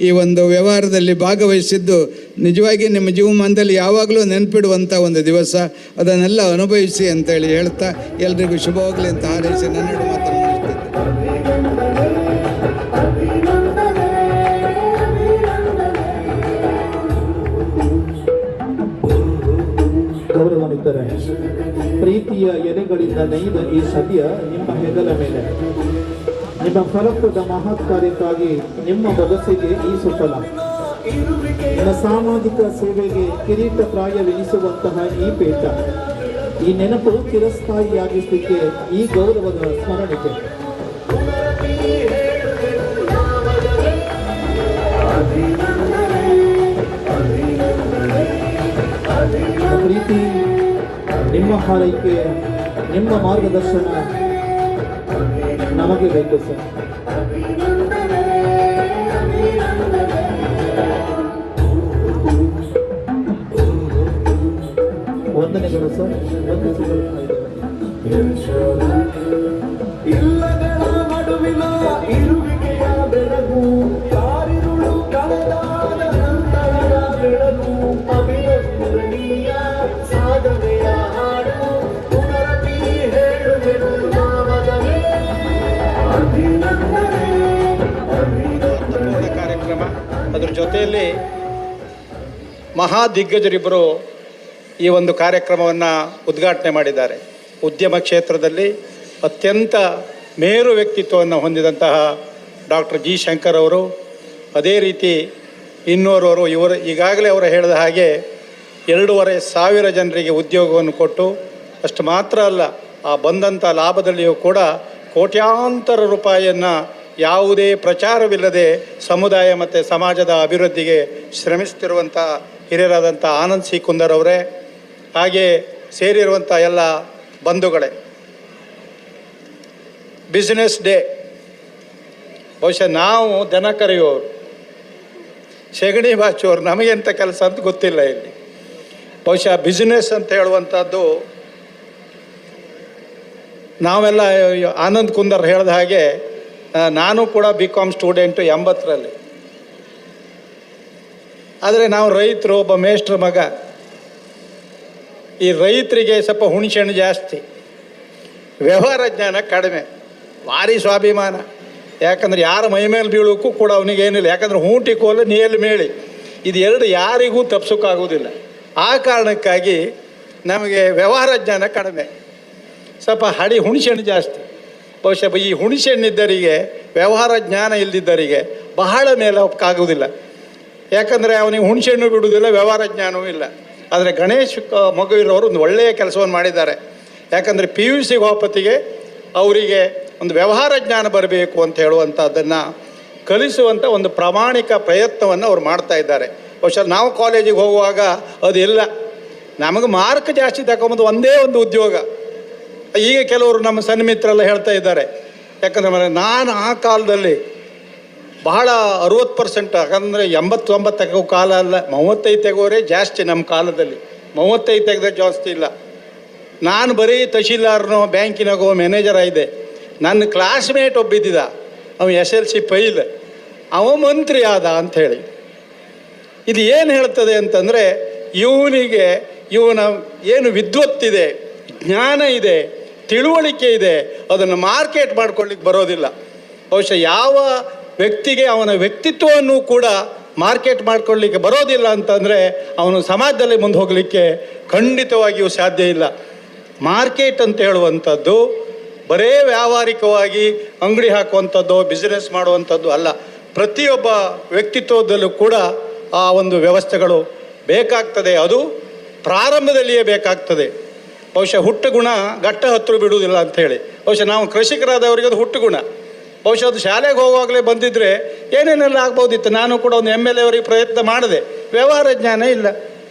ಈ ಒಂದು ವ್ಯವಹಾರದಲ್ಲಿ ಭಾಗವಹಿಸಿದ್ದು ನಿಜವಾಗಿ ನಿಮ್ಮ ಜೀವಮಾನದಲ್ಲಿ ಯಾವಾಗಲೂ ನೆನಪಿಡುವಂಥ ಒಂದು ದಿವಸ. ಅದನ್ನೆಲ್ಲ ಅನುಭವಿಸಿ ಅಂತೇಳಿ ಹೇಳ್ತಾ ಎಲ್ರಿಗೂ ಶುಭವಾಗಲಿ ಅಂತ ಹಾರೈಸಿ ನನ್ನೆರಡು ಮಾತನ್ನು ಮುಗಿಸ್ತೇನೆ. ಗೌರವಾನ್ವಿತರೆ, ಪ್ರೀತಿಯ ಎಲೆಗಳಿಂದ ನೇಯ್ದ ಈ ಸದ್ಯ ನಿಮ್ಮ ಹೆಗಲ ಮೇಲೆ, ನಿಮ್ಮ ಫಲಪ್ರದ ಮಹತ್ ಕಾರ್ಯಕ್ಕಾಗಿ ನಿಮ್ಮ ಬೊಗಸೆಗೆ ಈ ಸುಫಲ, ನಿಮ್ಮ ಸಾಮಾಜಿಕ ಸೇವೆಗೆ ಕಿರೀಟ ಪ್ರಾಯವೆನಿಸುವಂತಹ ಈ ಪೇಟ, ಈ ನೆನಪು ಚಿರಸ್ಥಾಯಿಯಾಗಿಸಲಿಕ್ಕೆ ಈ ಗೌರವದ ಸ್ಮರಣೆಗೆ. ಪ್ರೀತಿ, ನಿಮ್ಮ ಹಾರೈಕೆ, ನಿಮ್ಮ ಮಾರ್ಗದರ್ಶನ ನಮಗೆ ಬೇಕು ಸರ್. ವಂದನೆಗಳು ಸರ್. ಇಲ್ಲಗಳ ನಡುವಿನ ಇರುವಿಕೆಯ ಬೆಳಗು, ಯಾರಿರುಳು ಕಳೆದಾದ ನಂತರದ ಬೆಳಗು, ಅಭಿನಂದನೀಯ ಸಾಧನೆಯ ಹಾಡು, ಪುನರಪಿ ಹೇಳುವೆನು ನಾಮದವೇ ಅಭಿನಂದನೆ. ಕಾರ್ಯಕ್ರಮ, ಅದರ ಜೊತೆಯಲ್ಲಿ ಮಹಾ ದಿಗ್ಗಜರಿಬ್ಬರು ಈ ಒಂದು ಕಾರ್ಯಕ್ರಮವನ್ನು ಉದ್ಘಾಟನೆ ಮಾಡಿದ್ದಾರೆ. ಉದ್ಯಮ ಕ್ಷೇತ್ರದಲ್ಲಿ ಅತ್ಯಂತ ಮೇರು ವ್ಯಕ್ತಿತ್ವವನ್ನು ಹೊಂದಿದಂತಹ ಡಾಕ್ಟರ್ ಜಿ ಶಂಕರ್ ಅವರು, ಅದೇ ರೀತಿ ಇನ್ನೋರ್ವರು, ಈಗಾಗಲೇ ಅವರು ಹೇಳಿದ ಹಾಗೆ 2,500 ಜನರಿಗೆ ಉದ್ಯೋಗವನ್ನು ಕೊಟ್ಟು, ಅಷ್ಟು ಮಾತ್ರ ಅಲ್ಲ, ಆ ಬಂದಂಥ ಲಾಭದಲ್ಲಿಯೂ ಕೂಡ ಕೋಟ್ಯಾಂತರ ರೂಪಾಯಿಯನ್ನು ಯಾವುದೇ ಪ್ರಚಾರವಿಲ್ಲದೆ ಸಮುದಾಯ ಮತ್ತು ಸಮಾಜದ ಅಭಿವೃದ್ಧಿಗೆ ಶ್ರಮಿಸ್ತಿರುವಂಥ ಹಿರಿಯರಾದಂಥ ಆನಂದ್ ಸಿ ಕುಂದರ್ ಅವರೇ, ಹಾಗೆ ಸೇರಿರುವಂಥ ಎಲ್ಲ ಬಂಧುಗಳೇ, ಬಿಸ್ನೆಸ್ ಡೇ ಬಹುಶಃ ನಾವು ದನ ಕರೆಯುವವರು, ಸೆಗಣಿ ಬಾಚುವವರು, ನಮಗೆಂಥ ಕೆಲಸ ಅಂತ ಗೊತ್ತಿಲ್ಲ. ಇಲ್ಲಿ ಬಹುಶಃ ಬಿಸ್ನೆಸ್ ಅಂತ ಹೇಳುವಂಥದ್ದು ನಾವೆಲ್ಲ ಆನಂದ್ ಕುಂದರ್ ಹೇಳಿದ ಹಾಗೆ ನಾನು ಕೂಡ BCom ಸ್ಟೂಡೆಂಟು 80ರಲ್ಲಿ. ಆದರೆ ನಾವು ರೈತರು, ಒಬ್ಬ ಮೇಷ್ಟ್ರ ಮಗ. ಈ ರೈತರಿಗೆ ಸ್ವಲ್ಪ ಹುಣಿಸೆಣ್ಣು ಜಾಸ್ತಿ, ವ್ಯವಹಾರ ಜ್ಞಾನ ಕಡಿಮೆ, ಭಾರಿ ಸ್ವಾಭಿಮಾನ. ಯಾಕಂದರೆ ಯಾರ ಮೈ ಮೇಲೆ ಬೀಳೋಕ್ಕೂ ಕೂಡ ಅವನಿಗೇನಿಲ್ಲ. ಯಾಕಂದರೆ ಹೂಟಿ ಕೋಲು ನೀಯಲ್ಲಿ ಮೇಳಿ, ಇದು ಎರಡು ಯಾರಿಗೂ ತಪ್ಸೋಕ್ಕಾಗೋದಿಲ್ಲ. ಆ ಕಾರಣಕ್ಕಾಗಿ ನಮಗೆ ವ್ಯವಹಾರ ಜ್ಞಾನ ಕಡಿಮೆ, ಸ್ವಲ್ಪ ಹುಣಿಸೆಣ್ಣು ಜಾಸ್ತಿ. ಬಹುಶಃ ಈ ಹುಣಿಸೆಣ್ಣಿದ್ದರಿಗೆ, ವ್ಯವಹಾರ ಜ್ಞಾನ ಇಲ್ಲದಿದ್ದರಿಗೆ ಬಹಳ ಮೇಲೆ ಒಪ್ಪಾಗೋದಿಲ್ಲ. ಯಾಕಂದರೆ ಅವನಿಗೆ ಹುಣಿಸೆಣ್ಣು ಬಿಡುವುದಿಲ್ಲ, ವ್ಯವಹಾರ ಜ್ಞಾನವೂ ಇಲ್ಲ. ಆದರೆ ಗಣೇಶ್ ಮಗುವಿರವರು ಒಂದು ಒಳ್ಳೆಯ ಕೆಲಸವನ್ನು ಮಾಡಿದ್ದಾರೆ. ಯಾಕಂದರೆ PUC ಹೊತ್ತಿಗೆ ಅವರಿಗೆ ಒಂದು ವ್ಯವಹಾರ ಜ್ಞಾನ ಬರಬೇಕು ಅಂತ ಹೇಳುವಂಥದ್ದನ್ನು ಕಲಿಸುವಂಥ ಒಂದು ಪ್ರಾಮಾಣಿಕ ಪ್ರಯತ್ನವನ್ನು ಅವ್ರು ಮಾಡ್ತಾ ಇದ್ದಾರೆ. ಬಹುಶಃ ನಾವು ಕಾಲೇಜಿಗೆ ಹೋಗುವಾಗ ಅದಿಲ್ಲ, ನಮಗೆ ಮಾರ್ಕ್ ಜಾಸ್ತಿ ತಗೊಂಬಂದು ಒಂದೇ ಒಂದು ಉದ್ಯೋಗ. ಈಗ ಕೆಲವರು ನಮ್ಮ ಸನ್ಮಿತ್ರೆಲ್ಲ ಹೇಳ್ತಾ ಇದ್ದಾರೆ. ಯಾಕಂದರೆ ನಾನು ಆ ಕಾಲದಲ್ಲಿ ಬಹಳ 60%, ಯಾಕಂದರೆ 80-90 ತೆಗೋ ಕಾಲ ಅಲ್ಲ, 35 ತೆಗೋರೇ ಜಾಸ್ತಿ ನಮ್ಮ ಕಾಲದಲ್ಲಿ. 35 ತೆಗೆದ್ರೆ ಜಾಸ್ತಿ ಇಲ್ಲ. ನಾನು ಬರೀ ತಹಶೀಲ್ದಾರ್ನೋ ಬ್ಯಾಂಕಿನಾಗೋ ಮ್ಯಾನೇಜರ್ ಆಗಿದೆ. ನನ್ನ ಕ್ಲಾಸ್ಮೇಟ್ ಒಬ್ಬಿದ್ದ, ಅವ SLC ಫೈಲ್, ಅವ ಮಂತ್ರಿ ಆದ ಅಂಥೇಳಿ. ಇದು ಏನು ಹೇಳ್ತದೆ ಅಂತಂದರೆ, ಇವನ ಏನು ವಿದ್ವತ್ತಿದೆ, ಜ್ಞಾನ ಇದೆ, ತಿಳುವಳಿಕೆ ಇದೆ, ಅದನ್ನು ಮಾರ್ಕೆಟ್ ಮಾಡ್ಕೊಳ್ಳಿಕ್ಕೆ ಬರೋದಿಲ್ಲ. ಬಹುಶಃ ಯಾವ ವ್ಯಕ್ತಿಗೆ ಅವನ ವ್ಯಕ್ತಿತ್ವವನ್ನು ಕೂಡ ಮಾರ್ಕೆಟ್ ಮಾಡ್ಕೊಳ್ಳಿಕ್ಕೆ ಬರೋದಿಲ್ಲ ಅಂತಂದರೆ ಅವನು ಸಮಾಜದಲ್ಲಿ ಮುಂದೆ ಹೋಗಲಿಕ್ಕೆ ಖಂಡಿತವಾಗಿಯೂ ಸಾಧ್ಯ ಇಲ್ಲ. ಮಾರ್ಕೆಟ್ ಅಂತ ಹೇಳುವಂಥದ್ದು ಬರೇ ವ್ಯಾವಹಾರಿಕವಾಗಿ ಅಂಗಡಿ ಹಾಕುವಂಥದ್ದು, ಬಿಸ್ನೆಸ್ ಮಾಡುವಂಥದ್ದು ಅಲ್ಲ. ಪ್ರತಿಯೊಬ್ಬ ವ್ಯಕ್ತಿತ್ವದಲ್ಲೂ ಕೂಡ ಆ ಒಂದು ವ್ಯವಸ್ಥೆಗಳು ಬೇಕಾಗ್ತದೆ. ಅದು ಪ್ರಾರಂಭದಲ್ಲಿಯೇ ಬೇಕಾಗ್ತದೆ. ಬಹುಶಃ ಹುಟ್ಟು ಗುಣ ಗಟ್ಟ ಹತ್ತಿರ ಬಿಡುವುದಿಲ್ಲ ಅಂಥೇಳಿ. ಬಹುಶಃ ನಾವು ಕೃಷಿಕರಾದವರಿಗೆ ಅದು ಹುಟ್ಟು ಗುಣ. ಬಹುಶಃ ಅದು ಶಾಲೆಗೆ ಹೋಗುವಾಗಲೇ ಬಂದಿದ್ದರೆ ಏನೇನೆಲ್ಲ ಆಗ್ಬೋದಿತ್ತು. ನಾನು ಕೂಡ ಒಂದು MLA ಅವರಿಗೆ ಪ್ರಯತ್ನ ಮಾಡಿದೆ, ವ್ಯವಹಾರ ಜ್ಞಾನ ಇಲ್ಲ,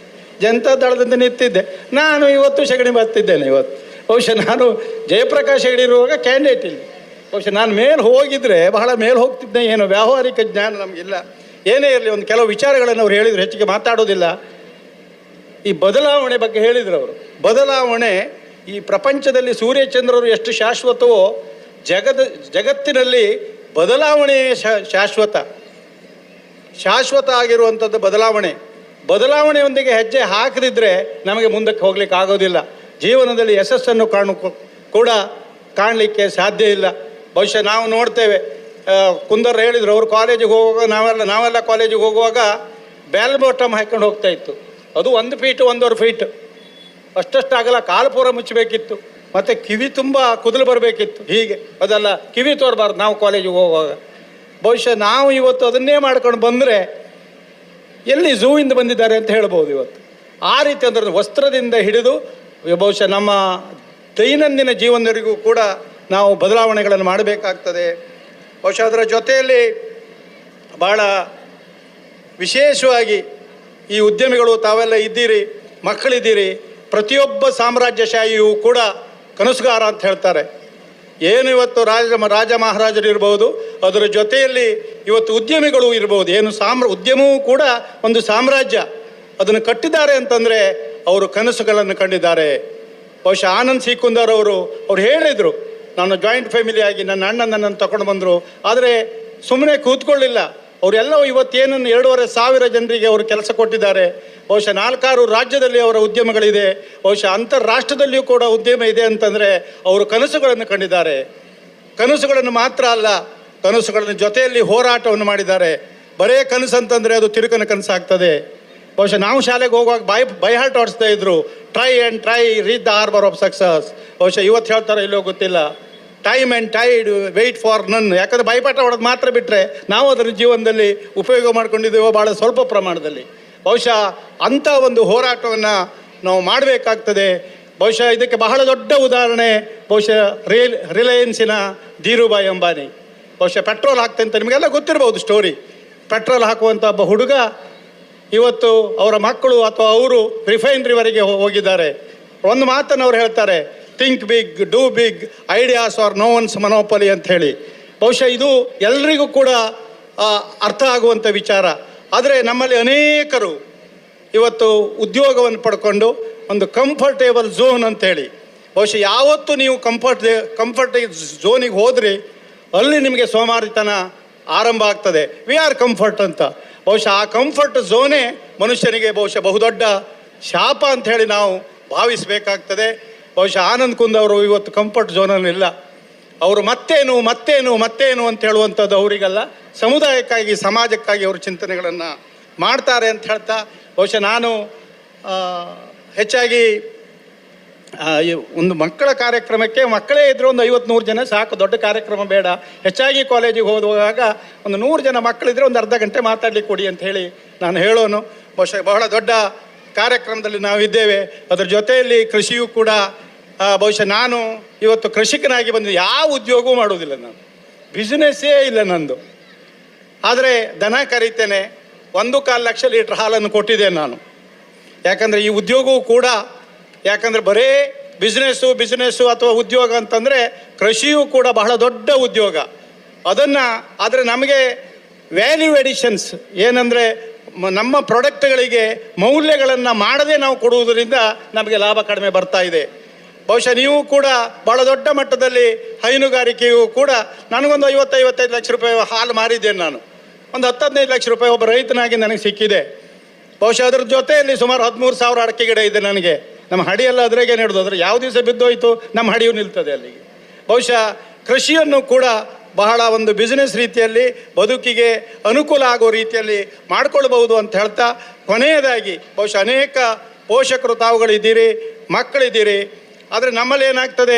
ಜನತಾ ದಳದಿಂದ ನಿಂತಿದ್ದೆ. ನಾನು ಇವತ್ತು ಸಗಣಿ ಬರ್ತಿದ್ದೇನೆ. ಇವತ್ತು ಬಹುಶಃ ನಾನು ಜಯಪ್ರಕಾಶ್ ಹೆಗಡೆ ಇರುವಾಗ ಕ್ಯಾಂಡಿಡೇಟ್ ಇಲ್ಲ. ಬಹುಶಃ ನಾನು ಮೇಲೆ ಹೋಗಿದ್ರೆ ಬಹಳ ಮೇಲೆ ಹೋಗ್ತಿದ್ದೆ. ಏನು ವ್ಯಾವಹಾರಿಕ ಜ್ಞಾನ ನಮಗಿಲ್ಲ. ಏನೇ ಇರಲಿ, ಒಂದು ಕೆಲವು ವಿಚಾರಗಳನ್ನು ಅವ್ರು ಹೇಳಿದರು, ಹೆಚ್ಚಿಗೆ ಮಾತಾಡೋದಿಲ್ಲ. ಈ ಬದಲಾವಣೆ ಬಗ್ಗೆ ಹೇಳಿದರು ಅವರು. ಬದಲಾವಣೆ ಈ ಪ್ರಪಂಚದಲ್ಲಿ ಸೂರ್ಯಚಂದ್ರರು ಎಷ್ಟು ಶಾಶ್ವತವೋ ಜಗತ್ತಿನಲ್ಲಿ ಬದಲಾವಣೆ ಶಾಶ್ವತ ಆಗಿರುವಂಥದ್ದು ಬದಲಾವಣೆಯೊಂದಿಗೆ ಹೆಜ್ಜೆ ಹಾಕದಿದ್ದರೆ ನಮಗೆ ಮುಂದಕ್ಕೆ ಹೋಗ್ಲಿಕ್ಕೆ ಆಗೋದಿಲ್ಲ. ಜೀವನದಲ್ಲಿ ಯಶಸ್ಸನ್ನು ಕೂಡ ಕಾಣಲಿಕ್ಕೆ ಸಾಧ್ಯ ಇಲ್ಲ. ಬಹುಶಃ ನಾವು ನೋಡ್ತೇವೆ, ಕುಂದರ್ ಹೇಳಿದರು, ಅವರು ಕಾಲೇಜಿಗೆ ಹೋಗುವಾಗ ನಾವೆಲ್ಲ ಕಾಲೇಜಿಗೆ ಹೋಗುವಾಗ ಬೆಲ್ ಬಾಟಮ್ ಹಾಕೊಂಡು ಹೋಗ್ತಾ ಇತ್ತು. ಅದು 1 ಫೀಟ್ 1.5 ಫೀಟ್ ಅಷ್ಟಷ್ಟಾಗಲ್ಲ, ಕಾಲು ಪೂರ ಮುಚ್ಚಬೇಕಿತ್ತು, ಮತ್ತು ಕಿವಿ ತುಂಬ ಕುದಲು ಬರಬೇಕಿತ್ತು. ಹೀಗೆ ಅದೆಲ್ಲ ಕಿವಿ ತೋರಬಾರ್ದು ನಾವು ಕಾಲೇಜಿಗೆ ಹೋಗುವಾಗ. ಬಹುಶಃ ನಾವು ಇವತ್ತು ಅದನ್ನೇ ಮಾಡ್ಕೊಂಡು ಬಂದರೆ ಎಲ್ಲಿ ಝೂವಿಂದ ಬಂದಿದ್ದಾರೆ ಅಂತ ಹೇಳ್ಬೋದು ಇವತ್ತು. ಆ ರೀತಿ ಅಂದರೆ ವಸ್ತ್ರದಿಂದ ಹಿಡಿದು ಬಹುಶಃ ನಮ್ಮ ದೈನಂದಿನ ಜೀವನದವರೆಗೂ ಕೂಡ ನಾವು ಬದಲಾವಣೆಗಳನ್ನು ಮಾಡಬೇಕಾಗ್ತದೆ. ಬಹುಶಃ ಅದರ ಜೊತೆಯಲ್ಲಿ ಭಾಳ ವಿಶೇಷವಾಗಿ ಈ ಉದ್ಯಮಿಗಳು ತಾವೆಲ್ಲ ಇದ್ದೀರಿ, ಮಕ್ಕಳಿದ್ದೀರಿ. ಪ್ರತಿಯೊಬ್ಬ ಸಾಮ್ರಾಜ್ಯಶಾಹಿಯೂ ಕೂಡ ಕನಸುಗಾರ ಅಂತ ಹೇಳ್ತಾರೆ. ಏನು ಇವತ್ತು ರಾಜ ಮಹಾರಾಜರು ಇರ್ಬೋದು, ಅದರ ಜೊತೆಯಲ್ಲಿ ಇವತ್ತು ಉದ್ಯಮಿಗಳು ಇರ್ಬೋದು. ಏನು ಉದ್ಯಮವೂ ಕೂಡ ಒಂದು ಸಾಮ್ರಾಜ್ಯ, ಅದನ್ನು ಕಟ್ಟಿದ್ದಾರೆ ಅಂತಂದರೆ ಅವರು ಕನಸುಗಳನ್ನು ಕಂಡಿದ್ದಾರೆ. ಬಹುಶಃ ಆನಂದ್ ಸಿ ಕುಂದರ್ ಅವರು ಹೇಳಿದರು, ನಾನು ಜಾಯಿಂಟ್ ಫ್ಯಾಮಿಲಿ ಆಗಿ ನನ್ನ ಅಣ್ಣ ನನ್ನನ್ನು ತಗೊಂಡು ಬಂದರು, ಆದರೆ ಸುಮ್ಮನೆ ಕೂತ್ಕೊಳ್ಳಿಲ್ಲ. ಅವರೆಲ್ಲವೂ ಇವತ್ತೇನನ್ನು 2,500 ಜನರಿಗೆ ಅವರು ಕೆಲಸ ಕೊಟ್ಟಿದ್ದಾರೆ. ಬಹುಶಃ 4-6 ರಾಜ್ಯದಲ್ಲಿ ಅವರ ಉದ್ಯಮಗಳಿದೆ. ಬಹುಶಃ ಅಂತಾರಾಷ್ಟ್ರದಲ್ಲಿಯೂ ಕೂಡ ಉದ್ಯಮ ಇದೆ ಅಂತಂದರೆ ಅವರು ಕನಸುಗಳನ್ನು ಕಂಡಿದ್ದಾರೆ. ಕನಸುಗಳನ್ನು ಮಾತ್ರ ಅಲ್ಲ, ಕನಸುಗಳನ್ನು ಜೊತೆಯಲ್ಲಿ ಹೋರಾಟವನ್ನು ಮಾಡಿದ್ದಾರೆ. ಬರೇ ಕನಸು ಅಂತಂದರೆ ಅದು ತಿರುಕನ ಕನಸಾಗ್ತದೆ. ಬಹುಶಃ ನಾವು ಶಾಲೆಗೆ ಹೋಗುವಾಗ ಬೈ ಹಾರ್ಟ್ ಓಡಿಸ್ತಾ ಇದ್ರು, try and try reach the harbour of success. ಬಹುಶಃ ಇವತ್ತು ಹೇಳ್ತಾರೆ ಇಲ್ಲೋ ಗೊತ್ತಿಲ್ಲ, time and tide wait for none. ಯಾಕಂದರೆ ಬಾಯಿಪಾಠ ಹೊಡೆದು ಮಾತ್ರ ಬಿಟ್ಟರೆ ನಾವು ಅದರ ಜೀವನದಲ್ಲಿ ಉಪಯೋಗ ಮಾಡ್ಕೊಂಡಿದ್ದೇವೋ ಭಾಳ ಸ್ವಲ್ಪ ಪ್ರಮಾಣದಲ್ಲಿ. ಬಹುಶಃ ಅಂಥ ಒಂದು ಹೋರಾಟವನ್ನು ನಾವು ಮಾಡಬೇಕಾಗ್ತದೆ. ಬಹುಶಃ ಇದಕ್ಕೆ ಬಹಳ ದೊಡ್ಡ ಉದಾಹರಣೆ ಬಹುಶಃ ರಿಲಯನ್ಸಿನ ಧೀರುಭಾಯಿ ಅಂಬಾನಿ. ಬಹುಶಃ ಪೆಟ್ರೋಲ್ ಹಾಕ್ತಂತ ನಿಮಗೆಲ್ಲ ಗೊತ್ತಿರ್ಬೋದು ಸ್ಟೋರಿ. ಪೆಟ್ರೋಲ್ ಹಾಕುವಂಥ ಒಬ್ಬ ಹುಡುಗ ಇವತ್ತು ಅವರ ಮಕ್ಕಳು ಅಥವಾ ಅವರು ರಿಫೈನರಿವರೆಗೆ ಹೋಗಿದ್ದಾರೆ. ಒಂದು ಮಾತನ್ನು ಅವ್ರು ಹೇಳ್ತಾರೆ, think big, do big, ideas are no one's monopoly ಅಂತ ಹೇಳಿ. ಬಹುಶಃ ಇದು ಎಲ್ರಿಗೂ ಕೂಡ ಅರ್ಥ ಆಗುವಂಥ ವಿಚಾರ. ಆದರೆ ನಮ್ಮಲ್ಲಿ ಅನೇಕರು ಇವತ್ತು ಉದ್ಯೋಗವನ್ನು ಪಡ್ಕೊಂಡು ಒಂದು ಕಂಫರ್ಟೇಬಲ್ ಝೋನ್ ಅಂತೇಳಿ, ಬಹುಶಃ ಯಾವತ್ತು ನೀವು ಕಂಫರ್ಟ್ ಝೋನಿಗೆ ಹೋದ್ರಿ ಅಲ್ಲಿ ನಿಮಗೆ ಸೋಮಾರಿತನ ಆರಂಭ ಆಗ್ತದೆ. ವಿ ಆರ್ ಕಂಫರ್ಟ್ ಅಂತ. ಬಹುಶಃ ಆ ಕಂಫರ್ಟ್ ಝೋನೇ ಮನುಷ್ಯನಿಗೆ ಬಹುಶಃ ಬಹುದೊಡ್ಡ ಶಾಪ ಅಂಥೇಳಿ ನಾವು ಭಾವಿಸಬೇಕಾಗ್ತದೆ. ಬಹುಶಃ ಆನಂದ್ ಕುಂದ್ ಅವರು ಇವತ್ತು ಕಂಫರ್ಟ್ ಝೋನಲ್ಲಿಲ್ಲ. ಅವರು ಮತ್ತೇನು ಅಂತ ಹೇಳುವಂಥದ್ದು ಅವರಿಗಲ್ಲ, ಸಮುದಾಯಕ್ಕಾಗಿ ಸಮಾಜಕ್ಕಾಗಿ ಅವರು ಚಿಂತನೆಗಳನ್ನು ಮಾಡ್ತಾರೆ ಅಂತ ಹೇಳ್ತಾ, ಬಹುಶಃ ನಾನು ಹೆಚ್ಚಾಗಿ ಒಂದು ಮಕ್ಕಳ ಕಾರ್ಯಕ್ರಮಕ್ಕೆ ಮಕ್ಕಳೇ ಇದ್ದರೂ ಒಂದು 50-100 ಜನ ಸಾಕು, ದೊಡ್ಡ ಕಾರ್ಯಕ್ರಮ ಬೇಡ. ಹೆಚ್ಚಾಗಿ ಕಾಲೇಜಿಗೆ ಹೋಗುವಾಗ ಒಂದು 100 ಜನ ಮಕ್ಕಳಿದ್ರೆ ಒಂದು ಅರ್ಧ ಗಂಟೆ ಮಾತಾಡಲಿಕ್ಕೆ ಕೊಡಿ ಅಂತ ಹೇಳಿ ನಾನು ಹೇಳೋನು. ಬಹುಶಃ ಬಹಳ ದೊಡ್ಡ ಕಾರ್ಯಕ್ರಮದಲ್ಲಿ ನಾವಿದ್ದೇವೆ. ಅದರ ಜೊತೆಯಲ್ಲಿ ಕೃಷಿಯೂ ಕೂಡ ಬಹುಶಃ ನಾನು ಇವತ್ತು ಕೃಷಿಕನಾಗಿ ಬಂದಿದ್ದೆ. ಯಾವ ಉದ್ಯೋಗವೂ ಮಾಡೋದಿಲ್ಲ ನಾನು, ಬಿಸ್ನೆಸ್ಸೇ ಇಲ್ಲ ನಂದು. ಆದರೆ ದನ ಕರೀತೇನೆ, 1.25 ಲಕ್ಷ ಲೀಟ್ರ್ ಹಾಲನ್ನು ಕೊಟ್ಟಿದ್ದೇನೆ ನಾನು. ಯಾಕಂದರೆ ಈ ಉದ್ಯೋಗವೂ ಕೂಡ, ಯಾಕಂದರೆ ಬರೇ ಬಿಸ್ನೆಸ್ಸು ಅಥವಾ ಉದ್ಯೋಗ ಅಂತಂದರೆ ಕೃಷಿಯೂ ಕೂಡ ಬಹಳ ದೊಡ್ಡ ಉದ್ಯೋಗ. ಆದರೆ ನಮಗೆ ವ್ಯಾಲ್ಯೂ ಎಡಿಷನ್ಸ್ ಏನಂದರೆ ನಮ್ಮ ಪ್ರಾಡಕ್ಟ್ಗಳಿಗೆ ಮೌಲ್ಯಗಳನ್ನು ಮಾಡದೆ ನಾವು ಕೊಡುವುದರಿಂದ ನಮಗೆ ಲಾಭ ಕಡಿಮೆ ಬರ್ತಾ ಇದೆ. ಬಹುಶಃ ನೀವು ಕೂಡ ಭಾಳ ದೊಡ್ಡ ಮಟ್ಟದಲ್ಲಿ ಹೈನುಗಾರಿಕೆಯೂ ಕೂಡ, ನನಗೊಂದು 50-55 ಲಕ್ಷ ರೂಪಾಯಿ ಹಾಲು ಮಾರಿದ್ದೇನೆ ನಾನು. ಒಂದು 10-15 ಲಕ್ಷ ರೂಪಾಯಿ ಒಬ್ಬ ರೈತನಾಗಿ ನನಗೆ ಸಿಕ್ಕಿದೆ. ಬಹುಶಃ ಅದರ ಜೊತೆಯಲ್ಲಿ ಸುಮಾರು 13,000 ಅಡಿಕೆ ಗಿಡ ಇದೆ ನನಗೆ. ನಮ್ಮ ಹಡಿಯೆಲ್ಲ ಅದ್ರಾಗೆ ನೆಡೋದು, ಆದರೆ ಯಾವ ದಿವಸ ಬಿದ್ದೋಯ್ತು ನಮ್ಮ ಹಡಿಯೂ ನಿಲ್ತದೆ ಅಲ್ಲಿಗೆ. ಬಹುಶಃ ಕೃಷಿಯನ್ನು ಕೂಡ ಬಹಳ ಒಂದು ಬಿಸ್ನೆಸ್ ರೀತಿಯಲ್ಲಿ ಬದುಕಿಗೆ ಅನುಕೂಲ ಆಗೋ ರೀತಿಯಲ್ಲಿ ಮಾಡಿಕೊಳ್ಬಹುದು ಅಂತ ಹೇಳ್ತಾ, ಕೊನೆಯದಾಗಿ ಬಹುಶಃ ಅನೇಕ ಪೋಷಕರು ತಾವುಗಳಿದ್ದೀರಿ, ಮಕ್ಕಳಿದ್ದೀರಿ. ಆದರೆ ನಮ್ಮಲ್ಲಿ ಏನಾಗ್ತದೆ,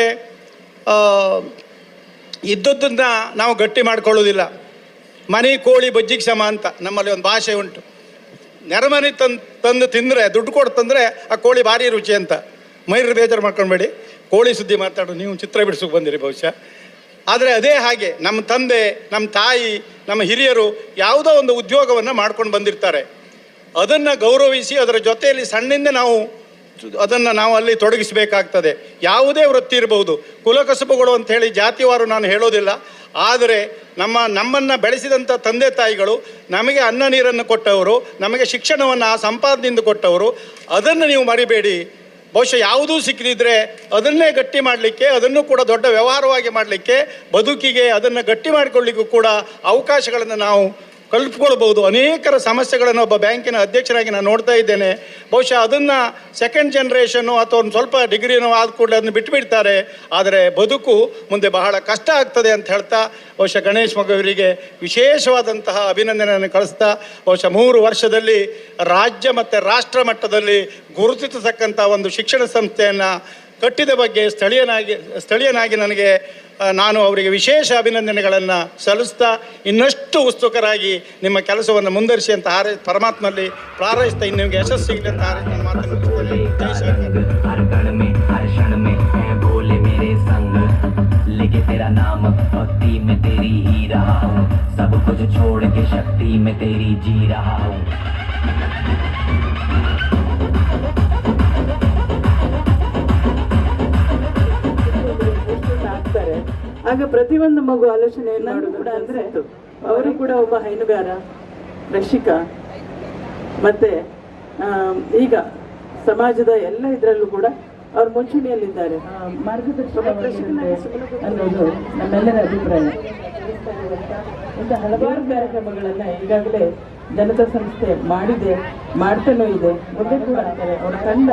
ಇದ್ದದ್ದನ್ನು ನಾವು ಗಟ್ಟಿ ಮಾಡ್ಕೊಳ್ಳೋದಿಲ್ಲ. ಮನೆ ಕೋಳಿ ಬಜ್ಜಿಗೆ ಸಮ ಅಂತ ನಮ್ಮಲ್ಲಿ ಒಂದು ಭಾಷೆ ಉಂಟು. ನೆರಮನೆ ತಂದು ತಿಂದರೆ, ದುಡ್ಡು ಕೊಟ್ಟು ತಂದರೆ ಆ ಕೋಳಿ ಭಾರಿ ರುಚಿ ಅಂತ. ಮೈರು ಬೇಜಾರು ಮಾಡ್ಕೊಳ್ಬೇಡಿ, ಕೋಳಿ ಸುದ್ದಿ ಮಾತಾಡೋ, ನೀವು ಚಿತ್ರ ಬಿಡಿಸೋಕೆ ಬಂದಿರಿ ಬಹುಶಃ. ಆದರೆ ಅದೇ ಹಾಗೆ ನಮ್ಮ ತಂದೆ, ನಮ್ಮ ತಾಯಿ, ನಮ್ಮ ಹಿರಿಯರು ಯಾವುದೋ ಒಂದು ಉದ್ಯೋಗವನ್ನು ಮಾಡ್ಕೊಂಡು ಬಂದಿರ್ತಾರೆ. ಅದನ್ನು ಗೌರವಿಸಿ ಅದರ ಜೊತೆಯಲ್ಲಿ ಸಣ್ಣಿಂದ ಅದನ್ನು ನಾವು ಅಲ್ಲಿ ತೊಡಗಿಸಬೇಕಾಗ್ತದೆ. ಯಾವುದೇ ವೃತ್ತಿ ಇರಬಹುದು, ಕುಲಕಸುಬುಗಳು ಅಂಥೇಳಿ ಜಾತಿವಾರು ನಾನು ಹೇಳೋದಿಲ್ಲ. ಆದರೆ ನಮ್ಮನ್ನು ಬೆಳೆಸಿದಂಥ ತಂದೆ ತಾಯಿಗಳು ನಮಗೆ ಅನ್ನ ನೀರನ್ನು ಕೊಟ್ಟವರು, ನಮಗೆ ಶಿಕ್ಷಣವನ್ನು ಆ ಸಂಪಾದನೆಯಿಂದ ಕೊಟ್ಟವರು. ಅದನ್ನು ನೀವು ಮರಿಬೇಡಿ. ಬಹುಶಃ ಯಾವುದೂ ಸಿಕ್ಕದಿದ್ದರೆ ಅದನ್ನೇ ಗಟ್ಟಿ ಮಾಡಲಿಕ್ಕೆ, ಅದನ್ನು ಕೂಡ ದೊಡ್ಡ ವ್ಯವಹಾರವಾಗಿ ಮಾಡಲಿಕ್ಕೆ, ಬದುಕಿಗೆ ಅದನ್ನು ಗಟ್ಟಿ ಮಾಡಿಕೊಳ್ಳಿಕ್ಕೂ ಕೂಡ ಅವಕಾಶಗಳನ್ನು ನಾವು ಕಲ್ಪಿಕೊಳ್ಬೋದು. ಅನೇಕರ ಸಮಸ್ಯೆಗಳನ್ನು ಒಬ್ಬ ಬ್ಯಾಂಕಿನ ಅಧ್ಯಕ್ಷರಾಗಿ ನಾನು ನೋಡ್ತಾ ಇದ್ದೇನೆ. ಬಹುಶಃ ಅದನ್ನು ಸೆಕೆಂಡ್ ಜನ್ರೇಷನ್ನು ಅಥವಾ ಒಂದು ಸ್ವಲ್ಪ ಡಿಗ್ರಿನೋ ಆದ ಕೂಡಲೇ ಅದನ್ನು ಬಿಟ್ಟುಬಿಡ್ತಾರೆ. ಆದರೆ ಬದುಕು ಮುಂದೆ ಬಹಳ ಕಷ್ಟ ಆಗ್ತದೆ ಅಂತ ಹೇಳ್ತಾ ಬಹುಶಃ ಗಣೇಶ್ ಮಗುವರಿಗೆ ವಿಶೇಷವಾದಂತಹ ಅಭಿನಂದನೆಯನ್ನು ಕಳಿಸ್ತಾ, ಬಹುಶಃ 3 ವರ್ಷದಲ್ಲಿ ರಾಜ್ಯ ಮತ್ತು ರಾಷ್ಟ್ರ ಮಟ್ಟದಲ್ಲಿ ಗುರುತಿಸತಕ್ಕಂಥ ಒಂದು ಶಿಕ್ಷಣ ಸಂಸ್ಥೆಯನ್ನು ಕಟ್ಟಿದ ಬಗ್ಗೆ ಸ್ಥಳೀಯನಾಗಿ ನಾನು ಅವರಿಗೆ ವಿಶೇಷ ಅಭಿನಂದನೆಗಳನ್ನು ಸಲ್ಲಿಸ್ತಾ, ಇನ್ನಷ್ಟು ಉತ್ಸುಕರಾಗಿ ನಿಮ್ಮ ಕೆಲಸವನ್ನು ಮುಂದುವರಿಸಿ ಅಂತ ಪರಮಾತ್ಮನಲ್ಲಿ ಪ್ರಾರ್ಥಿಸ್ತಾ ನಿಮಗೆ ಯಶಸ್ಸು ಸಿಗಲಿ ಅಂತ ನನ್ನ ಮಾತನ್ನು ಮುಗಿಸ್ತೇನೆ. ಜೈ ಶ್ರೀರಾಮ್. हर कण में हर क्षण में है बोले मेरे संग, लेके तेरा नाम भक्ति में तेरी ही रहा हूँ, सब कुछ छोड़ के शक्ति में तेरी जी रहा हूँ. ಆಗ ಪ್ರತಿಯೊಂದು ಮಗು ಆಲೋಚನೆ ಮಾಡೋದು ಕೂಡ ಅಂದ್ರೆ ಅವರು ಕೂಡ ಒಬ್ಬ ಹೈನುಗಾರ, ಕೃಷಿಕ, ಮತ್ತೆ ಈಗ ಸಮಾಜದ ಎಲ್ಲ ಇದರಲ್ಲೂ ಕೂಡ ಅವ್ರು ಮುಂಚೂಣಿಯಲ್ಲಿದ್ದಾರೆ. ಮಾರ್ಗದರ್ಶನ ಅನ್ನೋದು ನಮ್ಮೆಲ್ಲರ ಅಭಿಪ್ರಾಯ. ಇಂಥ ಹಲವಾರು ಕಾರ್ಯಕ್ರಮಗಳನ್ನ ಈಗಾಗಲೇ ಜನತಾ ಸಂಸ್ಥೆ ಮಾಡ್ತಾನೂ ಇದೆ, ಮುಂದೆ ಕೂಡ ಆಗ್ತಾರೆ. ಅವರ ತಂಡ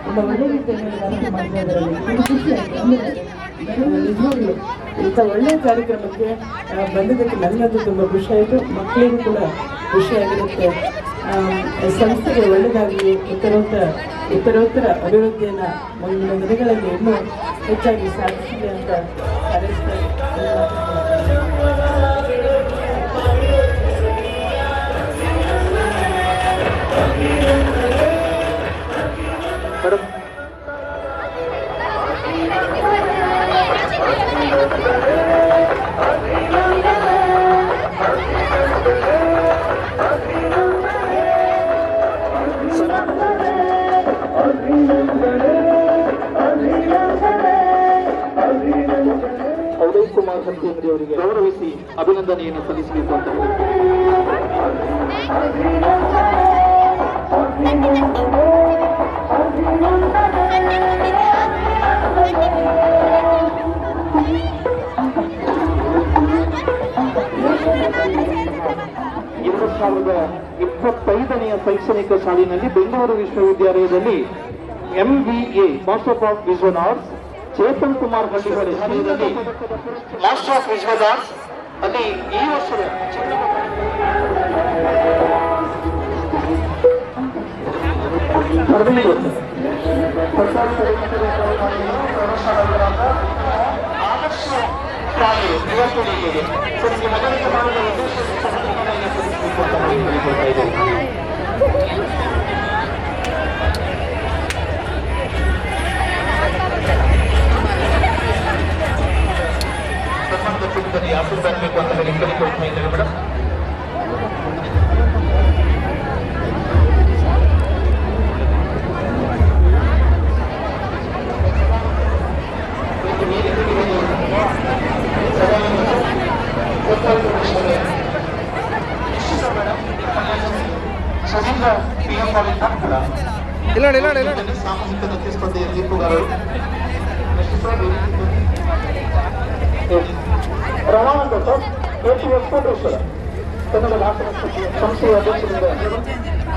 ತುಂಬ ಒಳ್ಳೆ ರೀತಿಯಲ್ಲಿ ಕೆಲಸ ಮಾಡ್ತಾ ಇದ್ದಾರೆ. ಖುಷಿ ಆಯ್ತು. ನಿಜವಾಗ್ಲು ಇಂಥ ಒಳ್ಳೆಯ ಕಾರ್ಯಕ್ರಮಕ್ಕೆ ಬಂದಿದ್ದಕ್ಕೆ ನನಗಂತೂ ತುಂಬ ಖುಷಿ ಆಯಿತು. ಮಕ್ಕಳಿಗೂ ಕೂಡ ಖುಷಿಯಾಗಿರುತ್ತೆ. ಸಂಸ್ಥೆಗೆ ಒಳ್ಳೆಯದಾಗಲಿ, ಉತ್ತರೋತ್ತರ ಅಭಿವೃದ್ಧಿಯನ್ನು ಮುಂದಿನ ದಿನಗಳಲ್ಲಿ ಇನ್ನೂ ಹೆಚ್ಚಾಗಿ ಸಾಧಿಸಲಿ ಅಂತ ಹಾರೈಸ್ತಾ ಉದಯ್ ಕುಮಾರ್ ಹತ್ತಿ ಅವರಿಗೆ ಗೌರವಿಸಿ ಅಭಿನಂದನೆಯನ್ನು ಸಲ್ಲಿಸಬೇಕು ಅಂತ ಸಾವಿರದ 25ನೇ ಶೈಕ್ಷಣಿಕ ಸಾಲಿನಲ್ಲಿ ಬೆಂಗಳೂರು ವಿಶ್ವವಿದ್ಯಾಲಯದಲ್ಲಿ MBA master of visual arts Chetan Kumar ಹಳ್ಳಿಗಳ ಶಾಲೆಯಲ್ಲಿ ಮಾಸ್ಟರ್ ಆಫ್ ವಿಜುವಲ್ ಆರ್ಟ್ಸ್ ಅಲ್ಲಿ ಈ ವರ್ಷದ ಆದರ್ಶ ಶಾಲೆ ಯುವಕರಿಗೆ ಮೊದಲಿಗೆ ಮಾಡಿದ ಸಂಬಂಧಪಟ್ಟದಲ್ಲಿ ಆಶೀರ್ವಾದಬೇಕು ಅಂತ ಹೇಳಿ ಕೇಳಿಕೊಳ್ತಾ ಇದ್ದೇವೆ ಮೇಡಮ್. ಸಾಮೂಹಿಕ ನೃತ್ಯ ಸ್ಪರ್ಧೆಯ ತೀರ್ಪುಗಾರರು ರವಾನಂದ ಸರ್ ಎಸ್ಪೇಟೇಶ್ವರ ಕನ್ನಡ ಭಾಷಾ ಸಂಸ್ಥೆಯ ಅಧ್ಯಕ್ಷರಿಂದ